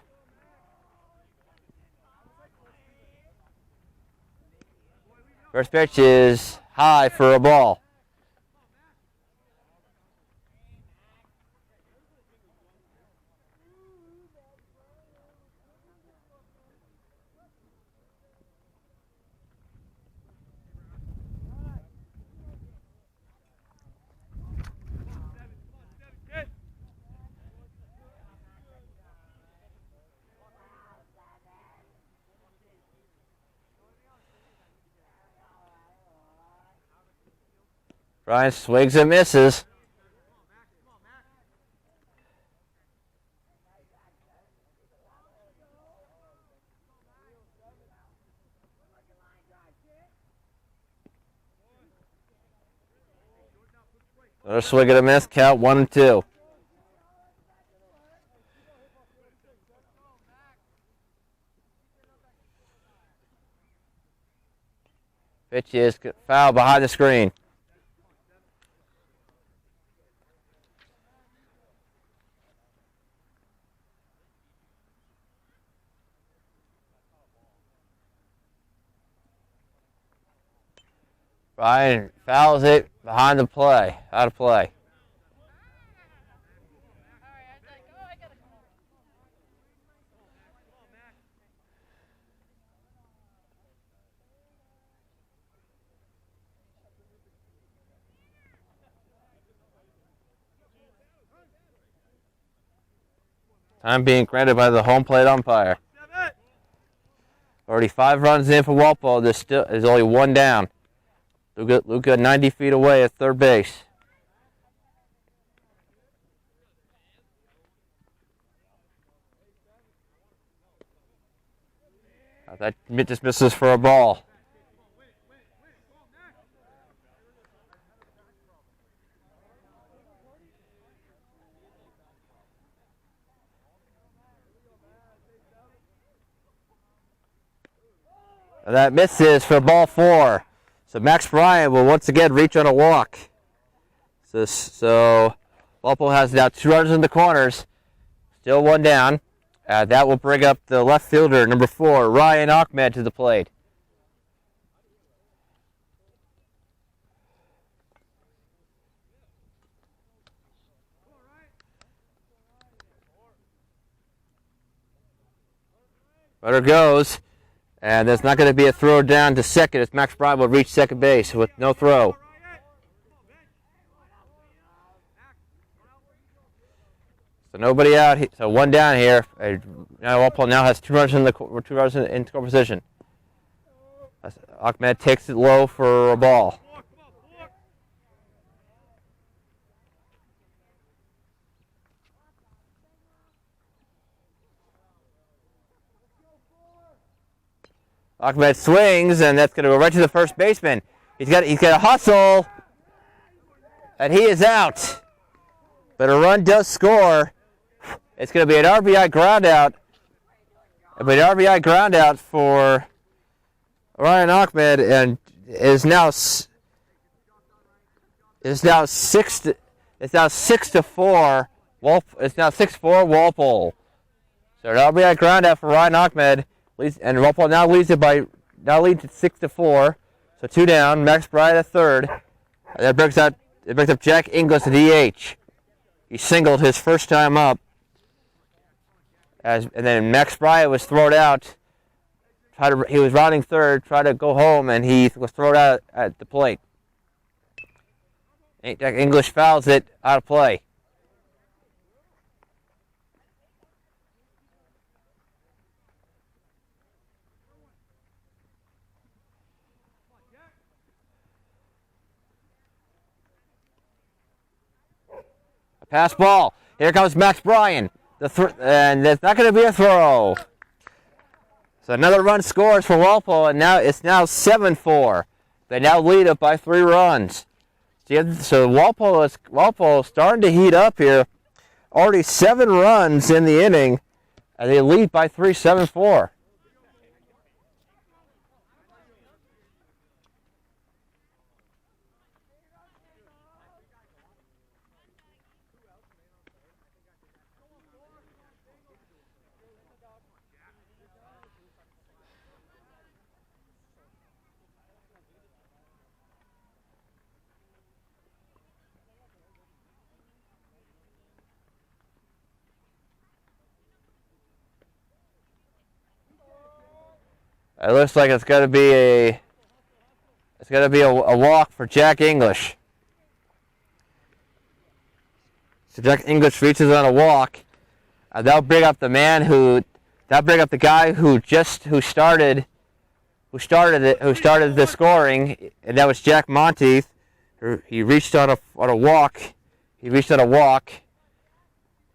First pitch is high for a ball. Bryan swings and misses. Another swing and a miss, count 1-2. Pitch is foul behind the screen. Bryan fouls it behind the play, out of play. Time being granted by the home plate umpire. Already 5 runs in for Walpole. There's only 1 down. Luca 90 feet away at third base. That just misses for a ball. And that misses for ball 4. So Max Bryan will once again reach on a walk. So Walpole has now 2 runners in the corners. Still 1 down. That will bring up the left fielder, number 4, Ryan Ahmed, to the plate. Runner goes, And there's not going to be a throw down to second as Max Bryan will reach second base with no throw. So nobody out. So one down here. Now Walpole now has 2 runners in score position. Ahmed takes it low for a ball. Ahmed swings, and that's going to go right to the first baseman. He's got a hustle, and he is out. But a run does score. It's going to be an RBI ground out. It'll be an RBI ground out for Ryan Ahmed, and is now 6 to 4. It's now 6-4 Walpole. So an RBI ground out for Ryan Ahmed. And Walpole now leads it 6-4. So 2 down. Max Bryan at third. And that brings up Jack Inglis at DH. He singled his first time up. And then Max Bryan was thrown out. He was rounding third, tried to go home, and he was thrown out at the plate. Jack Inglis fouls it out of play. Pass ball. Here comes Max Bryan. And there's not going to be a throw. So another run scores for Walpole, and now it's 7-4. They now lead it by 3 runs. So Walpole is starting to heat up here. Already 7 runs in the inning, and they lead by 3, 7-4. It looks like it's going to be a walk for Jack Inglis. So Jack Inglis reaches on a walk. That'll bring up the guy who started the scoring, and that was Jack Monteith. He reached on a walk.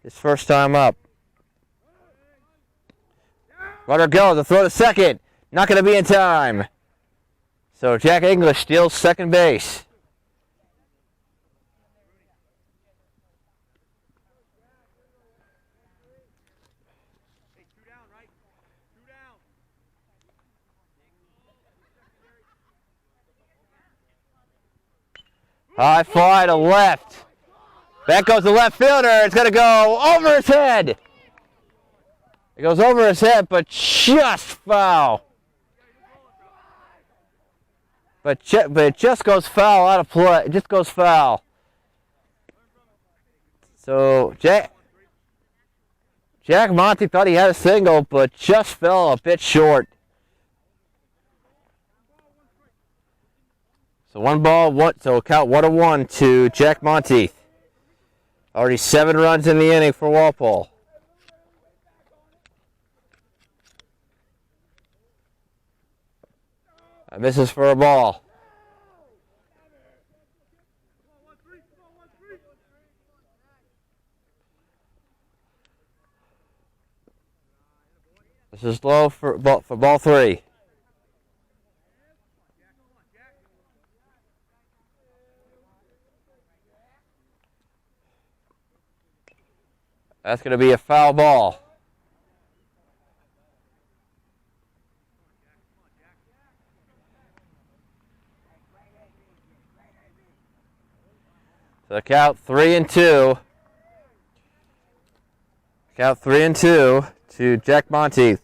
His first time up. Runner goes. The throw to second. Not going to be in time. So Jack Inglis steals second base. High fly to left. That goes the left fielder. It's going to go over his head. It goes over his head, but just foul. But it just goes foul out of play. It just goes foul. So Jack Monty thought he had a single, but just fell a bit short. So so count 1-1 to Jack Monteith. Already 7 runs in the inning for Walpole. Misses for a ball. This is low for ball 3. That's going to be a foul ball. So count 3-2. Count 3-2 to Jack Monteith.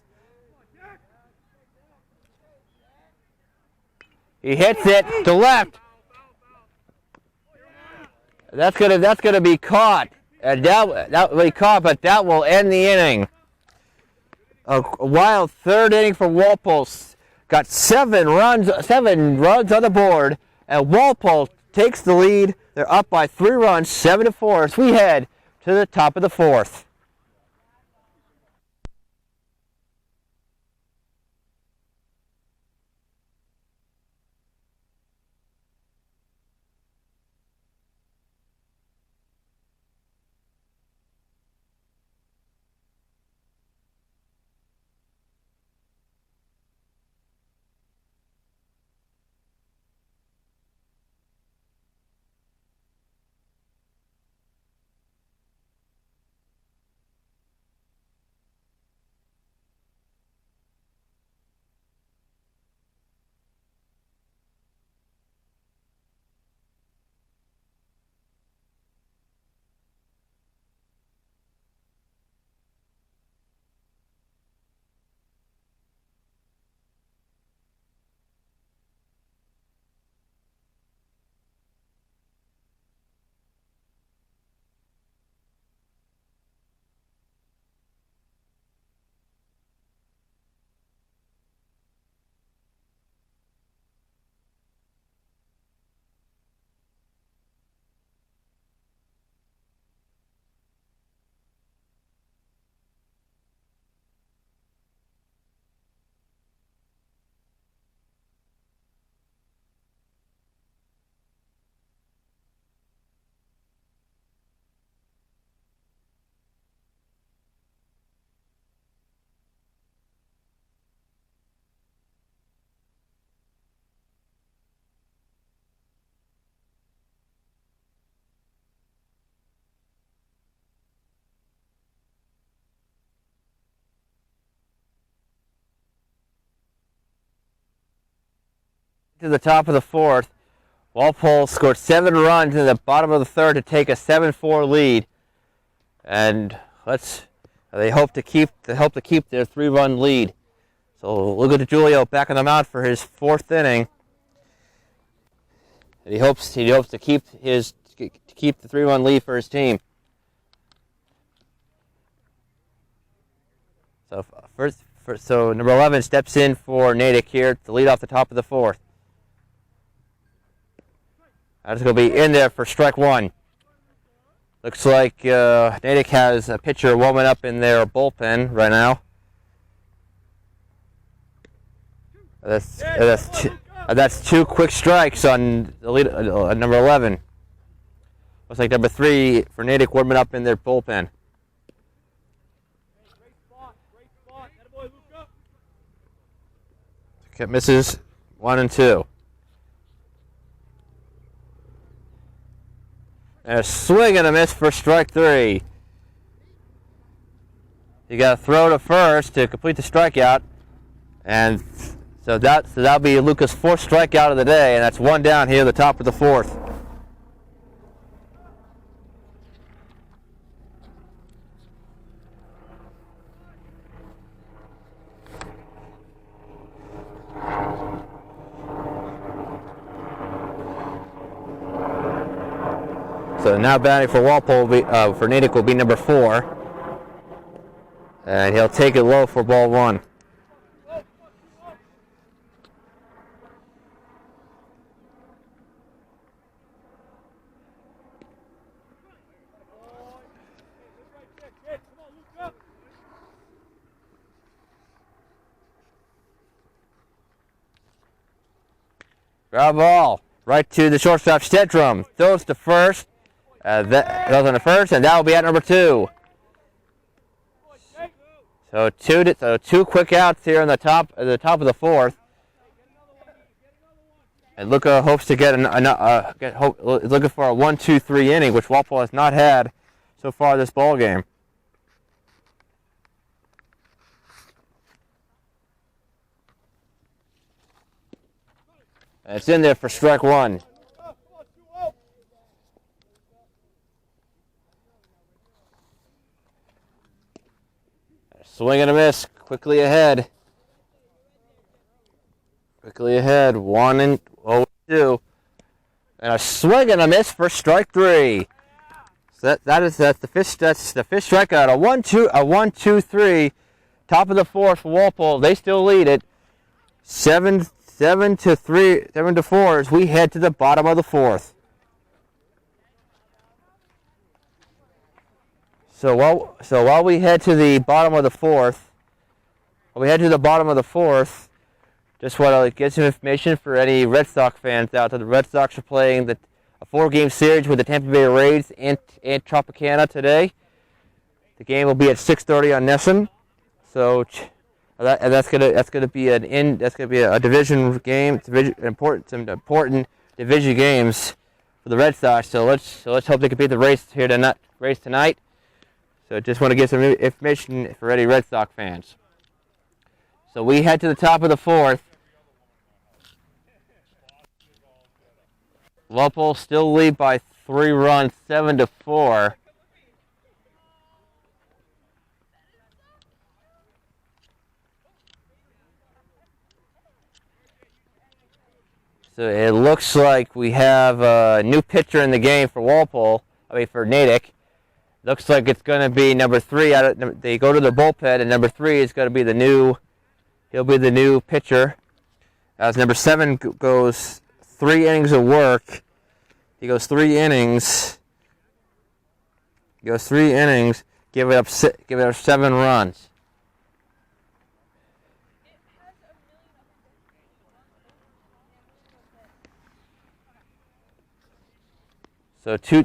He hits it to left. That's gonna be caught. And that will be caught, but that will end the inning. A wild third inning for Walpole. got 7 runs on the board, and Walpole takes the lead. They're up by 3 runs, 7-4, as we head to the top of the 4th. To the top of the 4th, Walpole scored 7 runs in the bottom of the 3rd to take a 7-4 lead, and they hope to keep their 3-run lead. So look at Julio back on the mound for his 4th inning, and he hopes to keep the 3-run lead for his team. So number 11 steps in for Natick here to lead off the top of the 4th. That's going to be in there for strike 1. Looks like Natick has a pitcher warming up in their bullpen right now. That's 2 quick strikes on the lead, number 11. Looks like number 3 for Natick warming up in their bullpen. Misses 1 and 2. And a swing and a miss for strike 3. You got to throw to first to complete the strikeout, and so that'll be Luca's 4th strikeout of the day, and that's 1 down here at the top of the 4th. So now batting for Walpole for Natick will be number 4. And he'll take it low for ball 1. Ground ball right to the shortstop Stedrum. Throws to first. That goes on the first, and that will be at number 2. So 2 quick outs here on the top of the 4th. And Luca hopes to get looking for a 1-2-3 inning, which Walpole has not had so far this ball game. And it's in there for strike 1. Swing and a miss, quickly ahead. 1 and 2. And a swing and a miss for strike 3. So that's the 5th strikeout. A 1-2-3. Top of the 4th for Walpole. They still lead it. 7 to 4 as we head to the bottom of the fourth. So while we head to the bottom of the fourth, just want to get some information for any Red Sox fans out there. The Red Sox are playing a 4-game series with the Tampa Bay Rays and Tropicana today. The game will be at 6:30 on NESN. So that's gonna be a division game. Some important division games for the Red Sox. So let's hope they can beat the Rays tonight. So just want to give some information for any Red Sox fans. So we head to the top of the fourth. Walpole still lead by 3 runs, 7 to 4. So it looks like we have a new pitcher in the game for for Natick. Looks like it's going to be number 3. They go to the bullpen, and number 3 is going to be he'll be the new pitcher. As number 7 goes 3 innings of work. He goes 3 innings. Give it up 7 runs. So two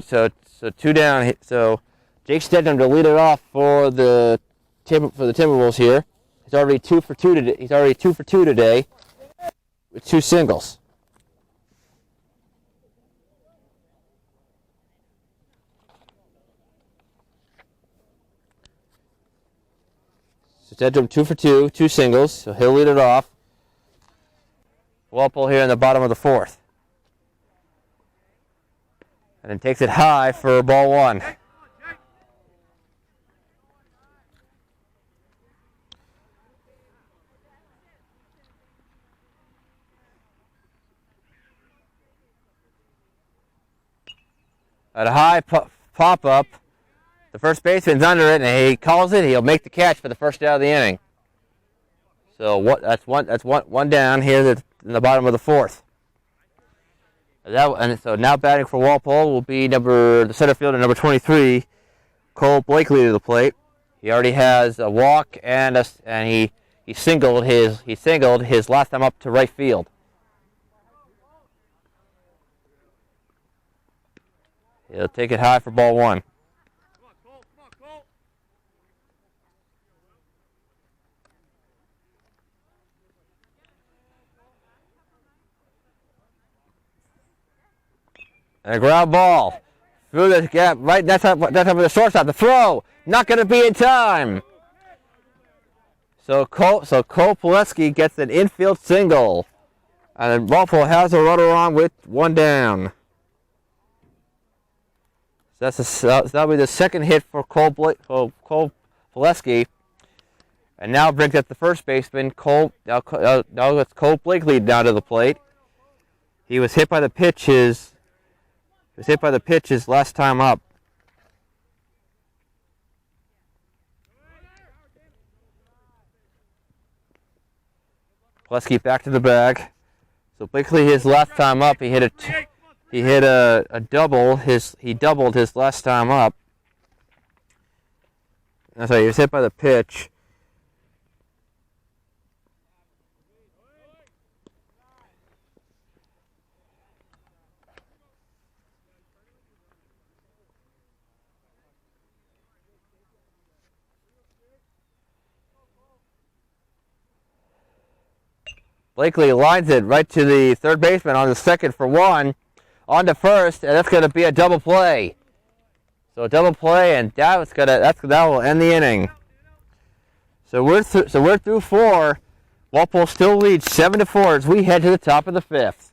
down. So Jake Stedham to lead it off for the Timberwolves here. He's already 2 for 2 today. He's already 2 for 2 today with 2 singles. So Stedham 2 for 2, 2 singles. So he'll lead it off. Walpole here in the bottom of the fourth. And then takes it high for ball 1. At a high pop up, the first baseman's under it, and he calls it. He'll make the catch for the first out of the inning. So that's one down here in the bottom of the fourth. And so now batting for Walpole will be the center fielder, number 23, Cole Blakely to the plate. He already has a walk and he singled his last time up to right field. He'll take it high for ball 1. And a ground ball through the gap, right? That's up with the shortstop. The throw, not going to be in time. So Cole Pileski gets an infield single, and then Walpole has a runner on with 1 down. So that'll be the second hit for Cole Pileski, and now brings up the first baseman Now it's Cole Blakely down to the plate. He was hit by the pitch his last time up. Pileski back to the bag. So Blakely, his last time up, he hit a double. He doubled his last time up. That's right. He was hit by the pitch. Blakely lines it right to the third baseman on the second for 1, on to first, and that's going to be a double play. So a double play, and that will end the inning. So we're through 4. Walpole still leads 7 to 4 as we head to the top of the 5th.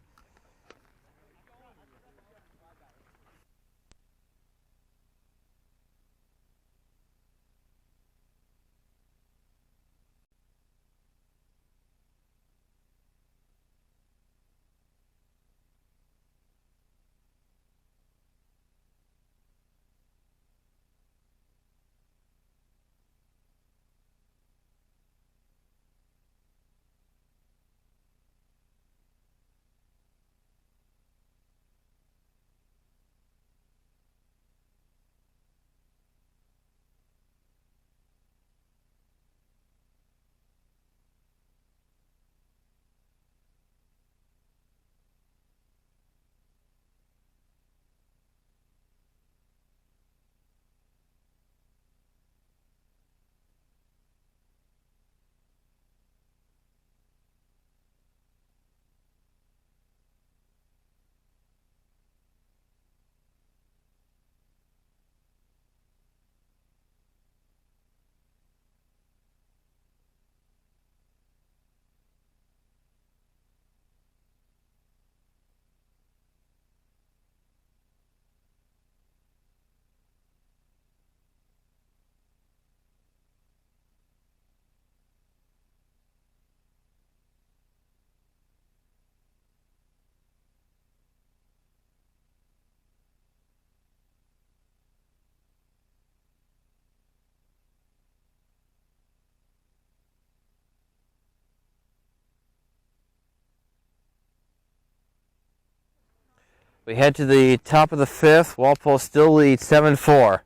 We head to the top of the fifth. Walpole still leads 7-4.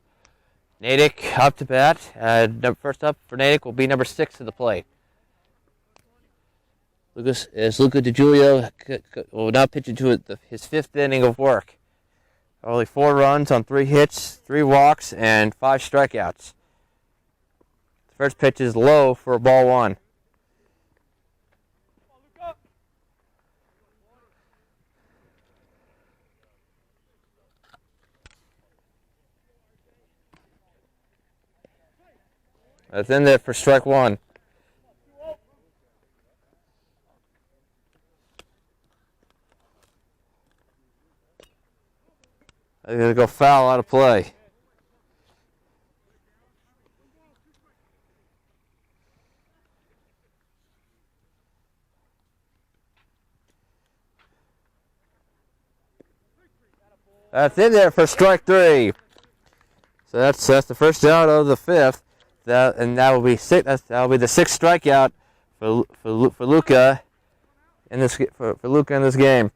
Natick up to bat. First up for Natick will be number 6 to the plate. Luca DiGiulio will now pitch into his 5th inning of work. Only 4 runs on 3 hits, 3 walks, and 5 strikeouts. The first pitch is low for ball 1. That's in there for strike 1. They're going to go foul out of play. That's in there for strike 3. So that's the first out of the 5th. That will be the 6th strikeout for Luca in this game.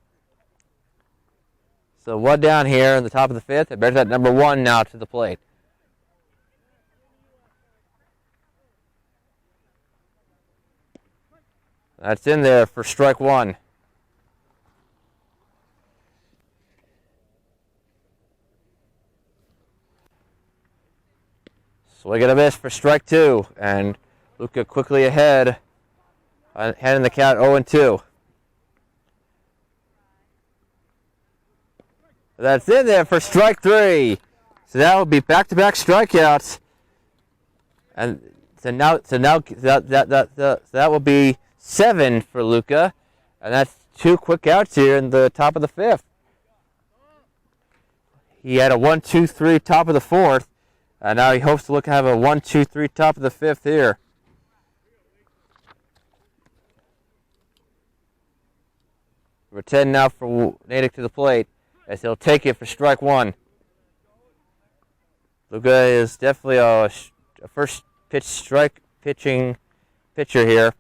So 1 down here in the top of the 5th. It bears that number 1 now to the plate. That's in there for strike 1. Swing and a miss for strike 2, and Luca quickly ahead in the count 0-2. That's in there for strike 3. So that will be back-to-back strikeouts, and so that will be 7 for Luca, and that's 2 quick outs here in the top of the 5th. He had a 1-2-3 top of the 4th. And now he hopes to have a 1-2-3 top of the 5th here. Number 10 now for Natick to the plate, as he'll take it for strike 1. Luca is definitely a first pitch strike pitching pitcher here.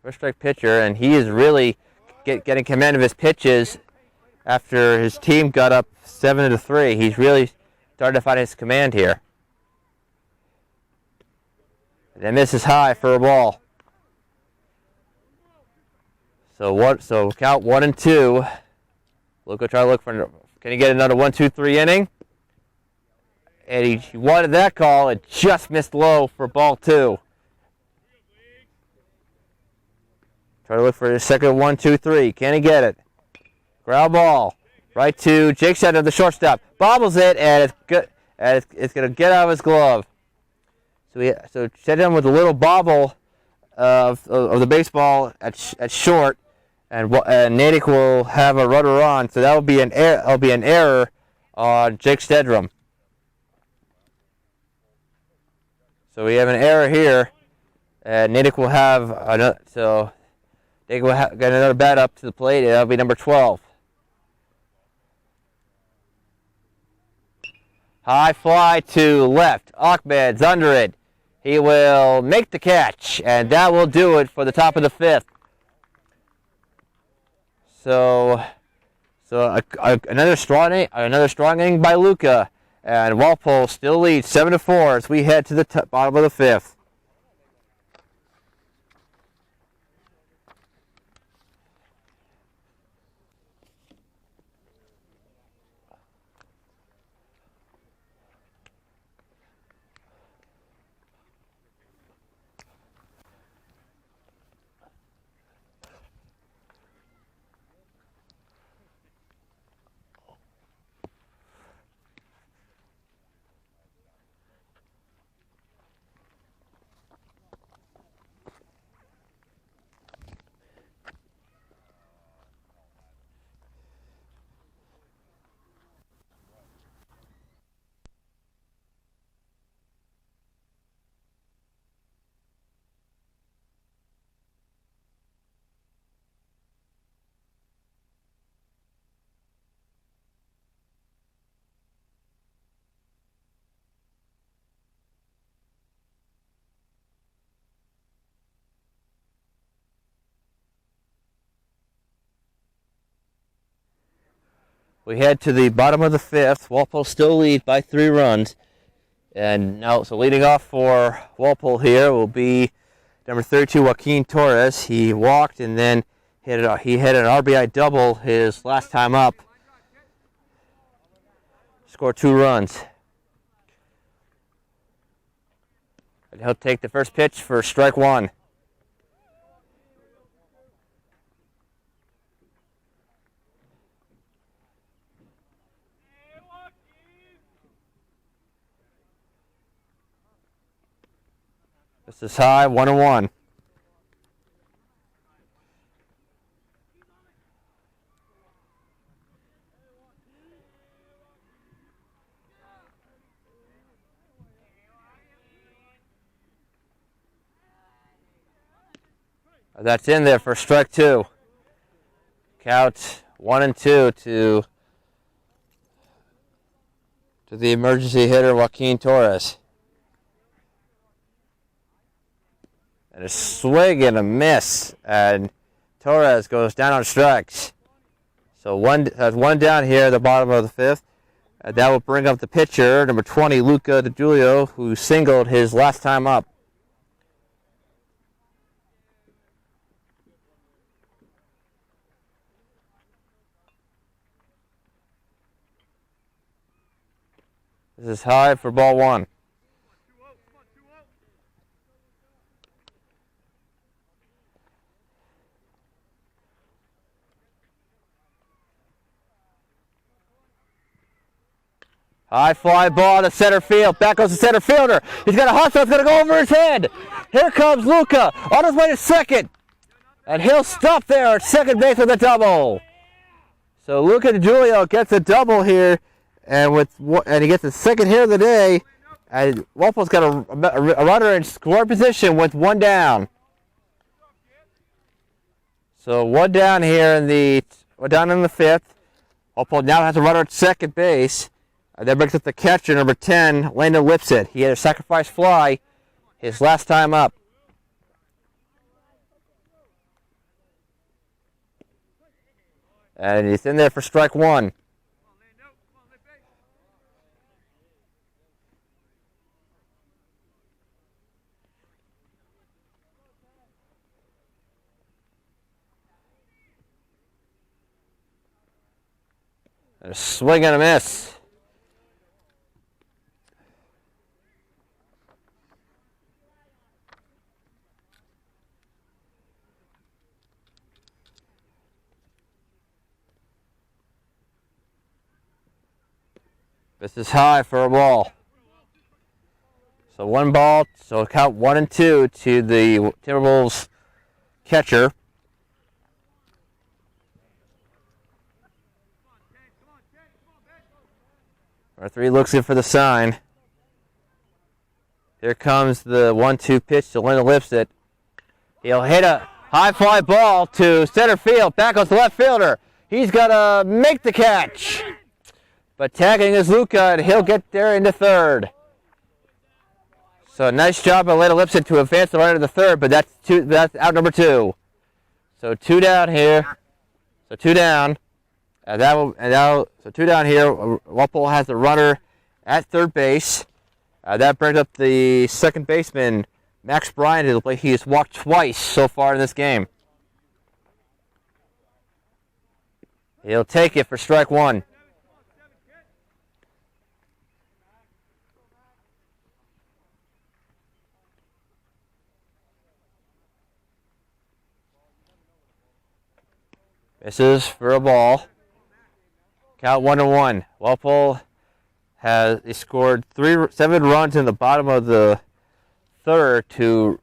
First strike pitcher, and he is really getting command of his pitches after his team got up 7-3. He's really started to find his command here. And that misses high for a ball. So count 1-2. Luca try to look for. Can he get another 1-2-3 inning? And he wanted that call. It just missed low for ball 2. Try to look for his second 1-2-3. Can he get it? Ground ball. Right to Jake Shedden, the shortstop. Bobbles it, and it's good. And it's going to get out of his glove. So Shedden with a little bobble of the baseball at short, and Natick will have a runner on. So that will be an error. That'll be an error on Jake Stedrum. So we have an error here, and Natick will have another. So they will get another bat up to the plate. And that'll be number 12. High fly to left. Ahmed's under it. He will make the catch, and that will do it for the top of the 5th. So another strong inning by Luca, and Walpole still leads 7-4 as we head to the bottom of the 5th. We head to the bottom of the fifth. Walpole still lead by 3 runs. And now, so leading off for Walpole here will be number 32, Joaquin Torres. He walked and then he had an RBI double his last time up. Scored 2 runs. And he'll take the first pitch for strike 1. This is high, 1-1. That's in there for strike 2. Count 1-2 to the emergency hitter Joaquin Torres. And a swing and a miss, and Torres goes down on strikes. So one down here at the bottom of the fifth. And that will bring up the pitcher, number 20, Luca DiGiulio, who singled his last time up. This is high for ball 1. High fly ball to center field. Back goes the center fielder. He's got a hustle. It's going to go over his head. Here comes Luca on his way to second. And he'll stop there at second base with a double. So Luca DiGiulio gets a double here. And he gets the second hit of the day. And Walpole's got a runner in score position with 1 down. So 1 down here in the fifth. Walpole now has a runner at second base. That brings up the catcher, number 10, Landon Lipset. He had a sacrifice fly his last time up. And he's in there for strike 1. And a swing and a miss. This is high for a ball. So 1 ball, so count 1-2 to the Timberwolves catcher. Number 3 looks in for the sign. Here comes the 1-2 pitch to Landon Lipset. He'll hit a high fly ball to center field. Back goes the left fielder. He's got to make the catch. But tagging is Luca, and he'll get there into third. So nice job by Landon Lipset to advance the runner to the third, but that's out number 2. So 2 down here. So 2 down. So 2 down here. Walpole has the runner at third base. That brings up the second baseman, Max Bryant. He has walked twice so far in this game. He'll take it for strike 1. Misses for a ball. Count 1-1. Walpole has scored 7 runs in the bottom of the third to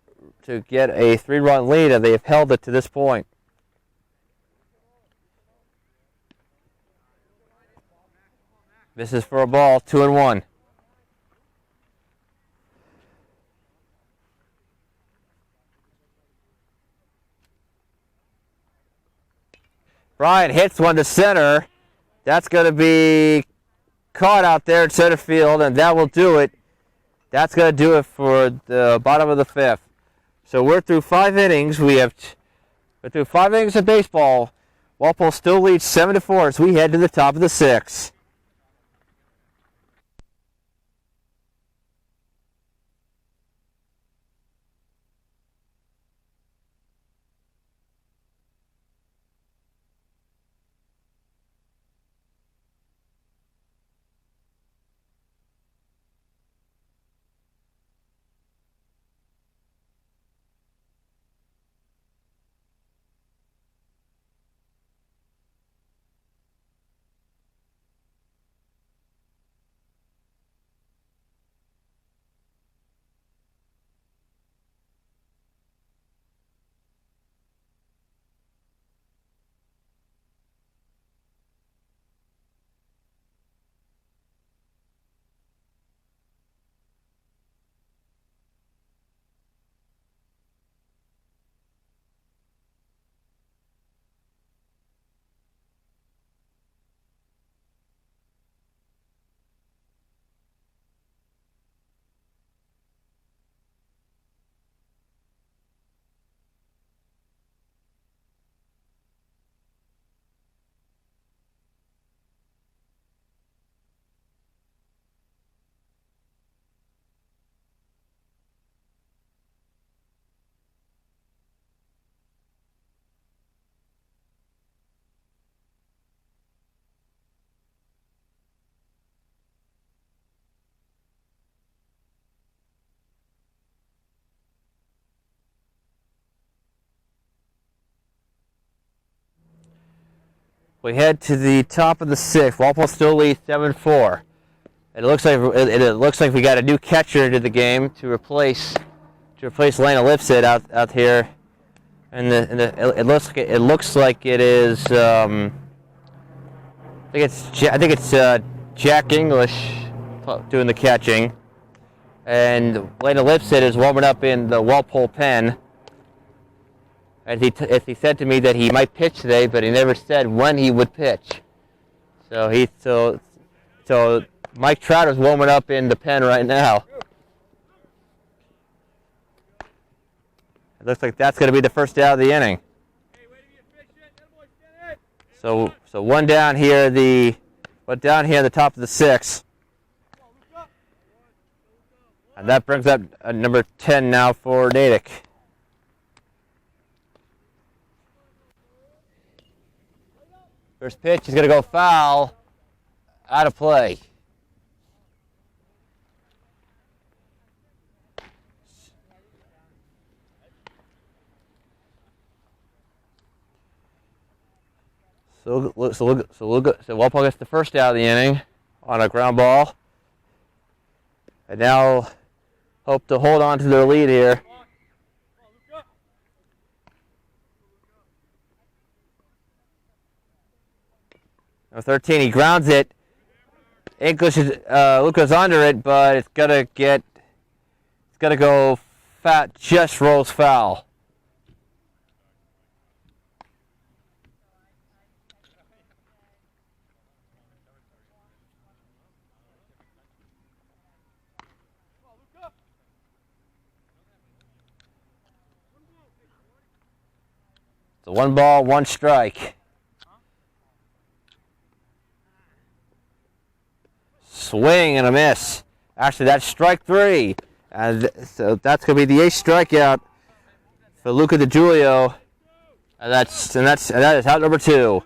get a 3-run lead, and they have held it to this point. Misses for a ball. 2-1. Bryant hits one to center. That's going to be caught out there in center field, and that will do it. That's going to do it for the bottom of the fifth. So we're through 5 innings. We're through 5 innings of baseball. Walpole still leads 7-4 as we head to the top of the 6th. We head to the top of the 6th. Walpole still leads 7-4. It looks like we got a new catcher into the game to replace Lana Lipset out here. And it looks like it is. I think it's Jack English doing the catching, and Lana Lipset is warming up in the Walpole pen. As he said to me that he might pitch today, but he never said when he would pitch. So Mike Trout is warming up in the pen right now. It looks like that's going to be the first out of the inning. So one down here, in the top of the 6th. And that brings up number 10 now for Natick. First pitch is going to go foul, out of play. So Walpole gets the first out of the inning on a ground ball, and now hope to hold on to their lead here. Number 13, he grounds it. Luca's under it, but it's gonna go fat. Just rolls foul. So 1 ball, 1 strike. Swing and a miss. Actually, that's strike 3. And so that's going to be the 8th strikeout for Luca DiGiulio. And that is out number 2.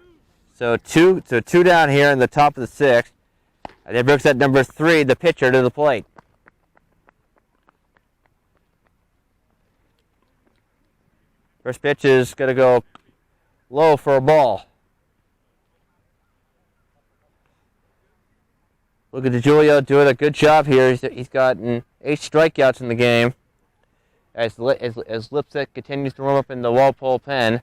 So two down here in the top of the 6th. And then brings that number 3, the pitcher, to the plate. First pitch is going to go low for a ball. Look at DiGiulio doing a good job here. He's gotten 8 strikeouts in the game. As Lipset continues to warm up in the Walpole pen.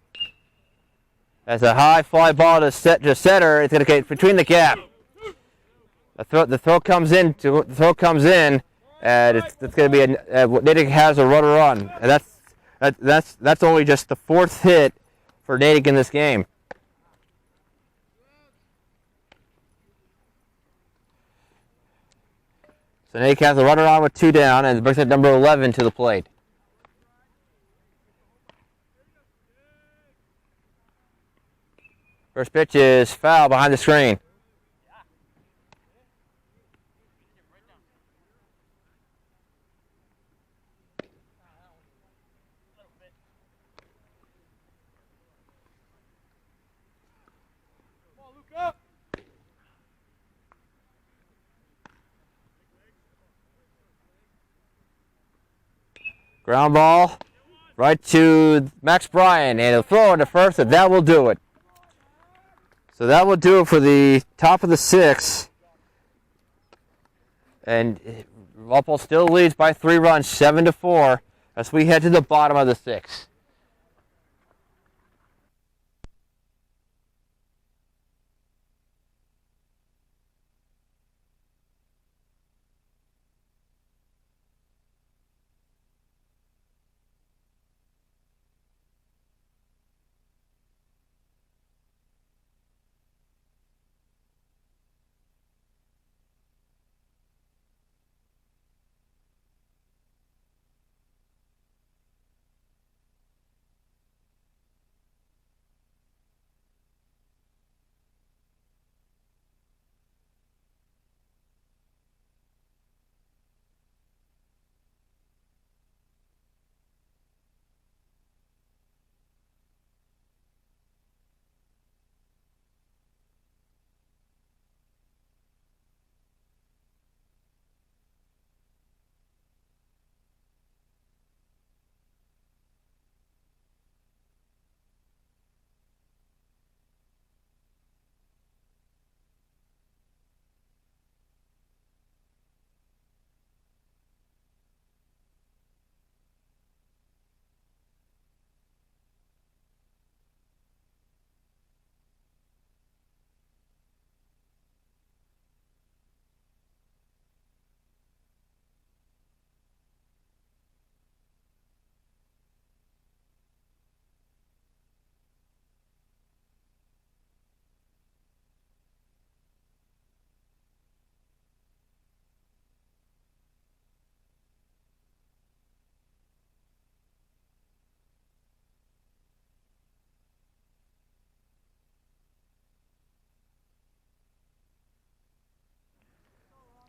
As a high fly ball to center, it's going to get between the gap. The throw comes in, and it's going to be Natick has a runner on, and that's only just the 4th hit for Natick in this game. So Natick has a runner on with 2 down, and brings that number 11 to the plate. First pitch is foul behind the screen. Ground ball right to Max Bryan, and he'll throw it to first, and that will do it. So that will do it for the top of the sixth. And Walpole still leads by 3 runs, 7-4, as we head to the bottom of the sixth.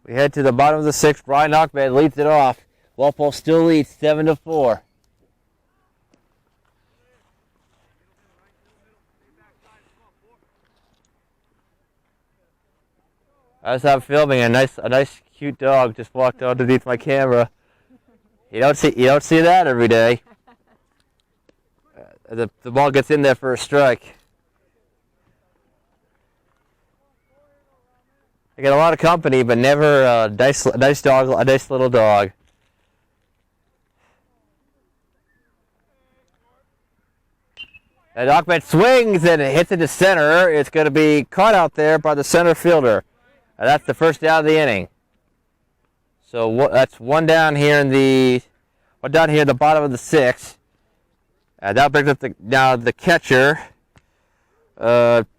We head to the bottom of the sixth. Brian Ahmed leads it off. Walpole still leads 7-4. As I'm filming, a nice, cute dog just walked underneath my camera. You don't see that every day. The ball gets in there for a strike. I get a lot of company, but never a nice dog, a nice little dog. And Ahmed swings and it hits it to center. It's going to be caught out there by the center fielder. And that's the first down of the inning. So that's one down here in the bottom of the sixth. That brings up the catcher,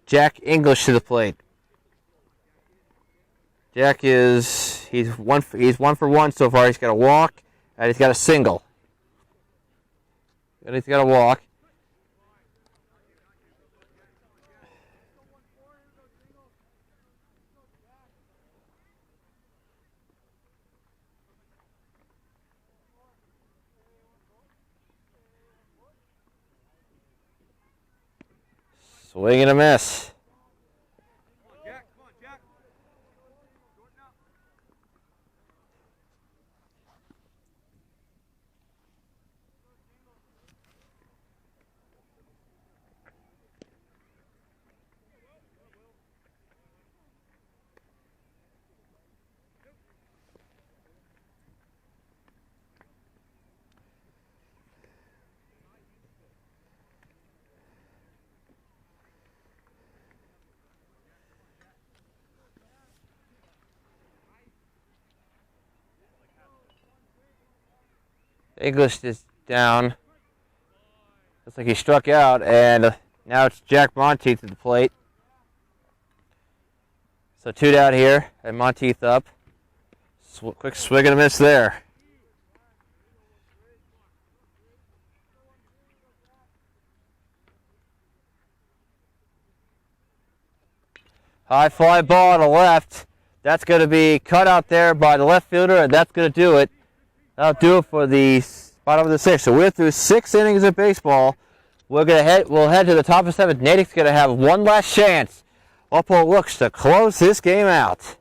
Jack English, to the plate. Jack he's one for one so far. He's got a walk and he's got a single. And he's got a walk. Swing and a miss. English is down. Looks like he struck out, and now it's Jack Monteith at the plate. So 2 down here, and Monteith up. Quick swing and a miss there. High fly ball to left. That's going to be cut out there by the left fielder, and that's going to do it. That'll do it for the bottom of the sixth. So we're through 6 innings of baseball. We'll head to the top of 7th. Natick's going to have one last chance. Walpole looks to close this game out.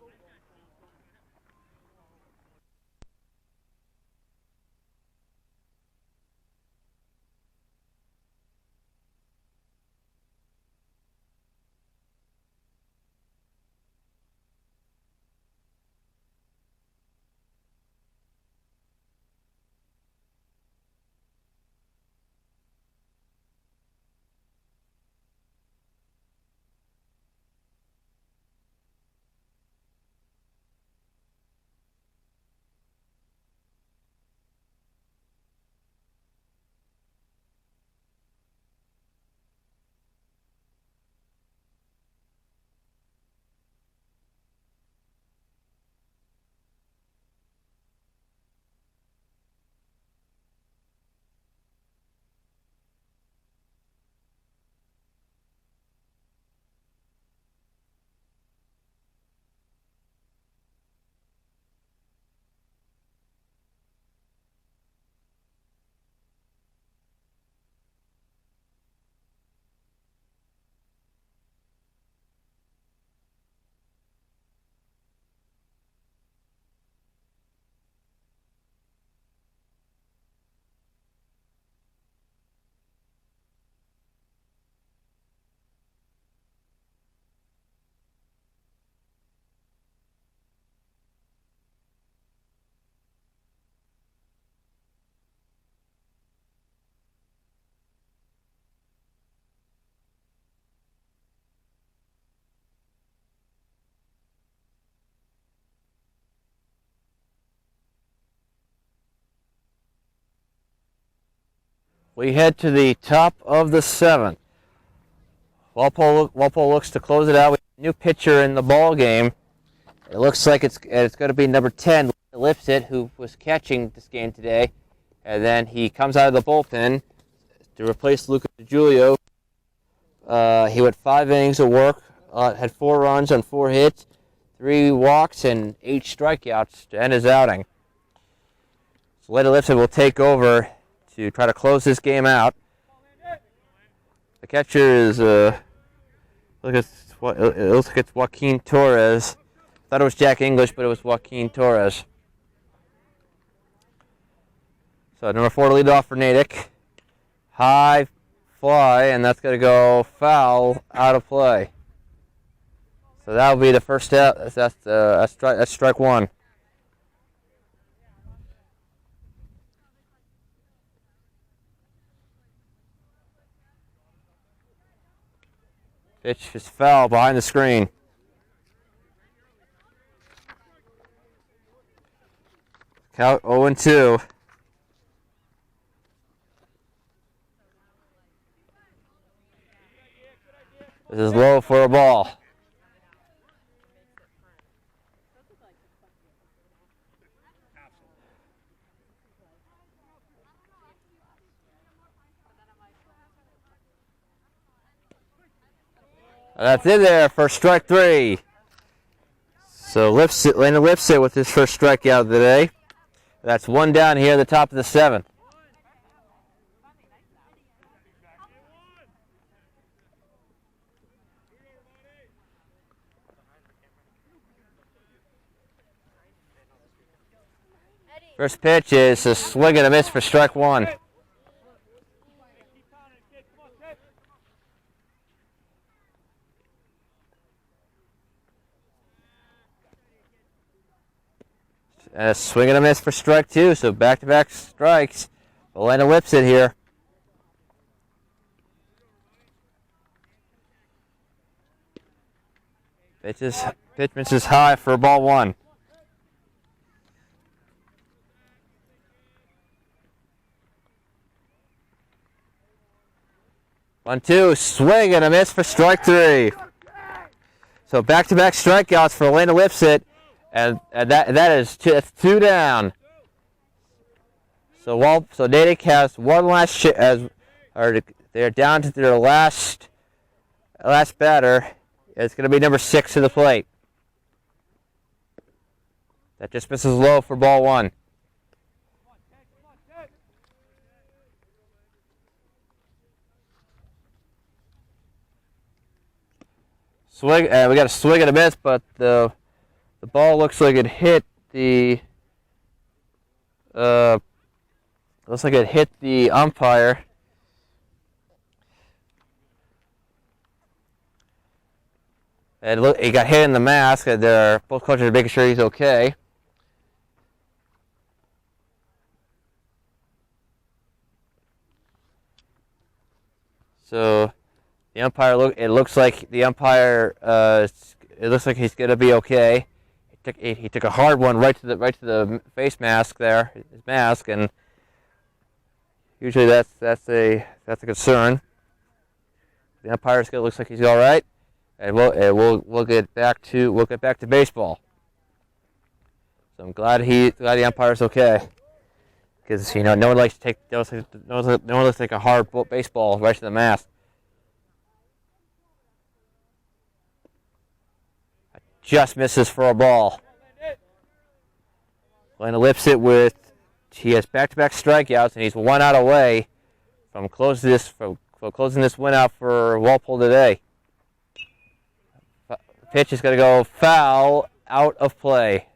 We head to the top of the 7th. Walpole looks to close it out with a new pitcher in the ball game. It looks like it's going to be number 10, Lipset, who was catching this game today. And then he comes out of the bullpen to replace Luca DiGiulio. He went 5 innings of work, had 4 runs on 4 hits, 3 walks, and 8 strikeouts to end his outing. So Lady Lipset will take over to try to close this game out. The catcher is it looks like it's Joaquin Torres. Thought it was Jack English, but it was Joaquin Torres. So number 4 to lead off for Natick. High fly, and that's going to go foul, out of play. So that will be the first step. That's strike 1. Pitch is foul behind the screen. Count 0-2. This is low for a ball. That's in there for strike 3. So Lena Lipset with his first strikeout of the day. That's 1 down here at the top of the 7th. First pitch is a swing and a miss for strike 1. And a swing and a miss for strike 2, so back-to-back strikes. Elena Lipset here. Pitch misses high for ball 1. 1-2, swing and a miss for strike 3. So back-to-back strikeouts for Elena Lipset. And that's 2 down. So Natick has one last they're down to their last batter It's going to be number 6 to the plate. That just misses low for ball 1. Swing. We got a swing and a miss, but the ball looks like it hit the. Looks like it hit the umpire. And look, he got hit in the mask, and both coaches are making sure he's okay. So the umpire it looks like the umpire it looks like he's gonna be okay. He took a hard one right to the face mask there, his mask, and usually that's a concern. The umpire still looks like he's all right. And we'll get back to baseball. So I'm glad the umpire's okay, because no one likes to take no one likes to take a hard baseball right to the mask. Just misses for a ball. Atlanta lips it with. He has back-to-back strikeouts, and he's 1 out away from closing this win out for Walpole today. Pitch is going to go foul, out of play.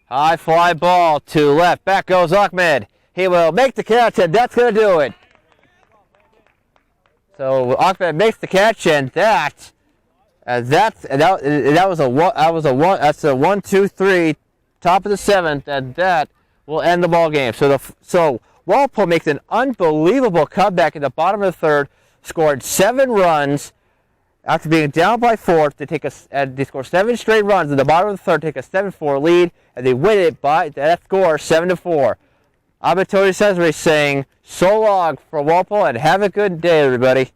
High fly ball to left. Back goes Ahmed. He will make the catch, and that's going to do it. So Ahmed makes the catch, and that was a 1-2-3, top of the 7th, and that will end the ball game. So Walpole makes an unbelievable comeback in the bottom of the 3rd, scored 7 runs after being down by 4. They score 7 straight runs in the bottom of the 3rd, take a 7-4 lead, and they win it by that score 7-4. Ahmed Cesare saying so long for Walpole, and have a good day, everybody.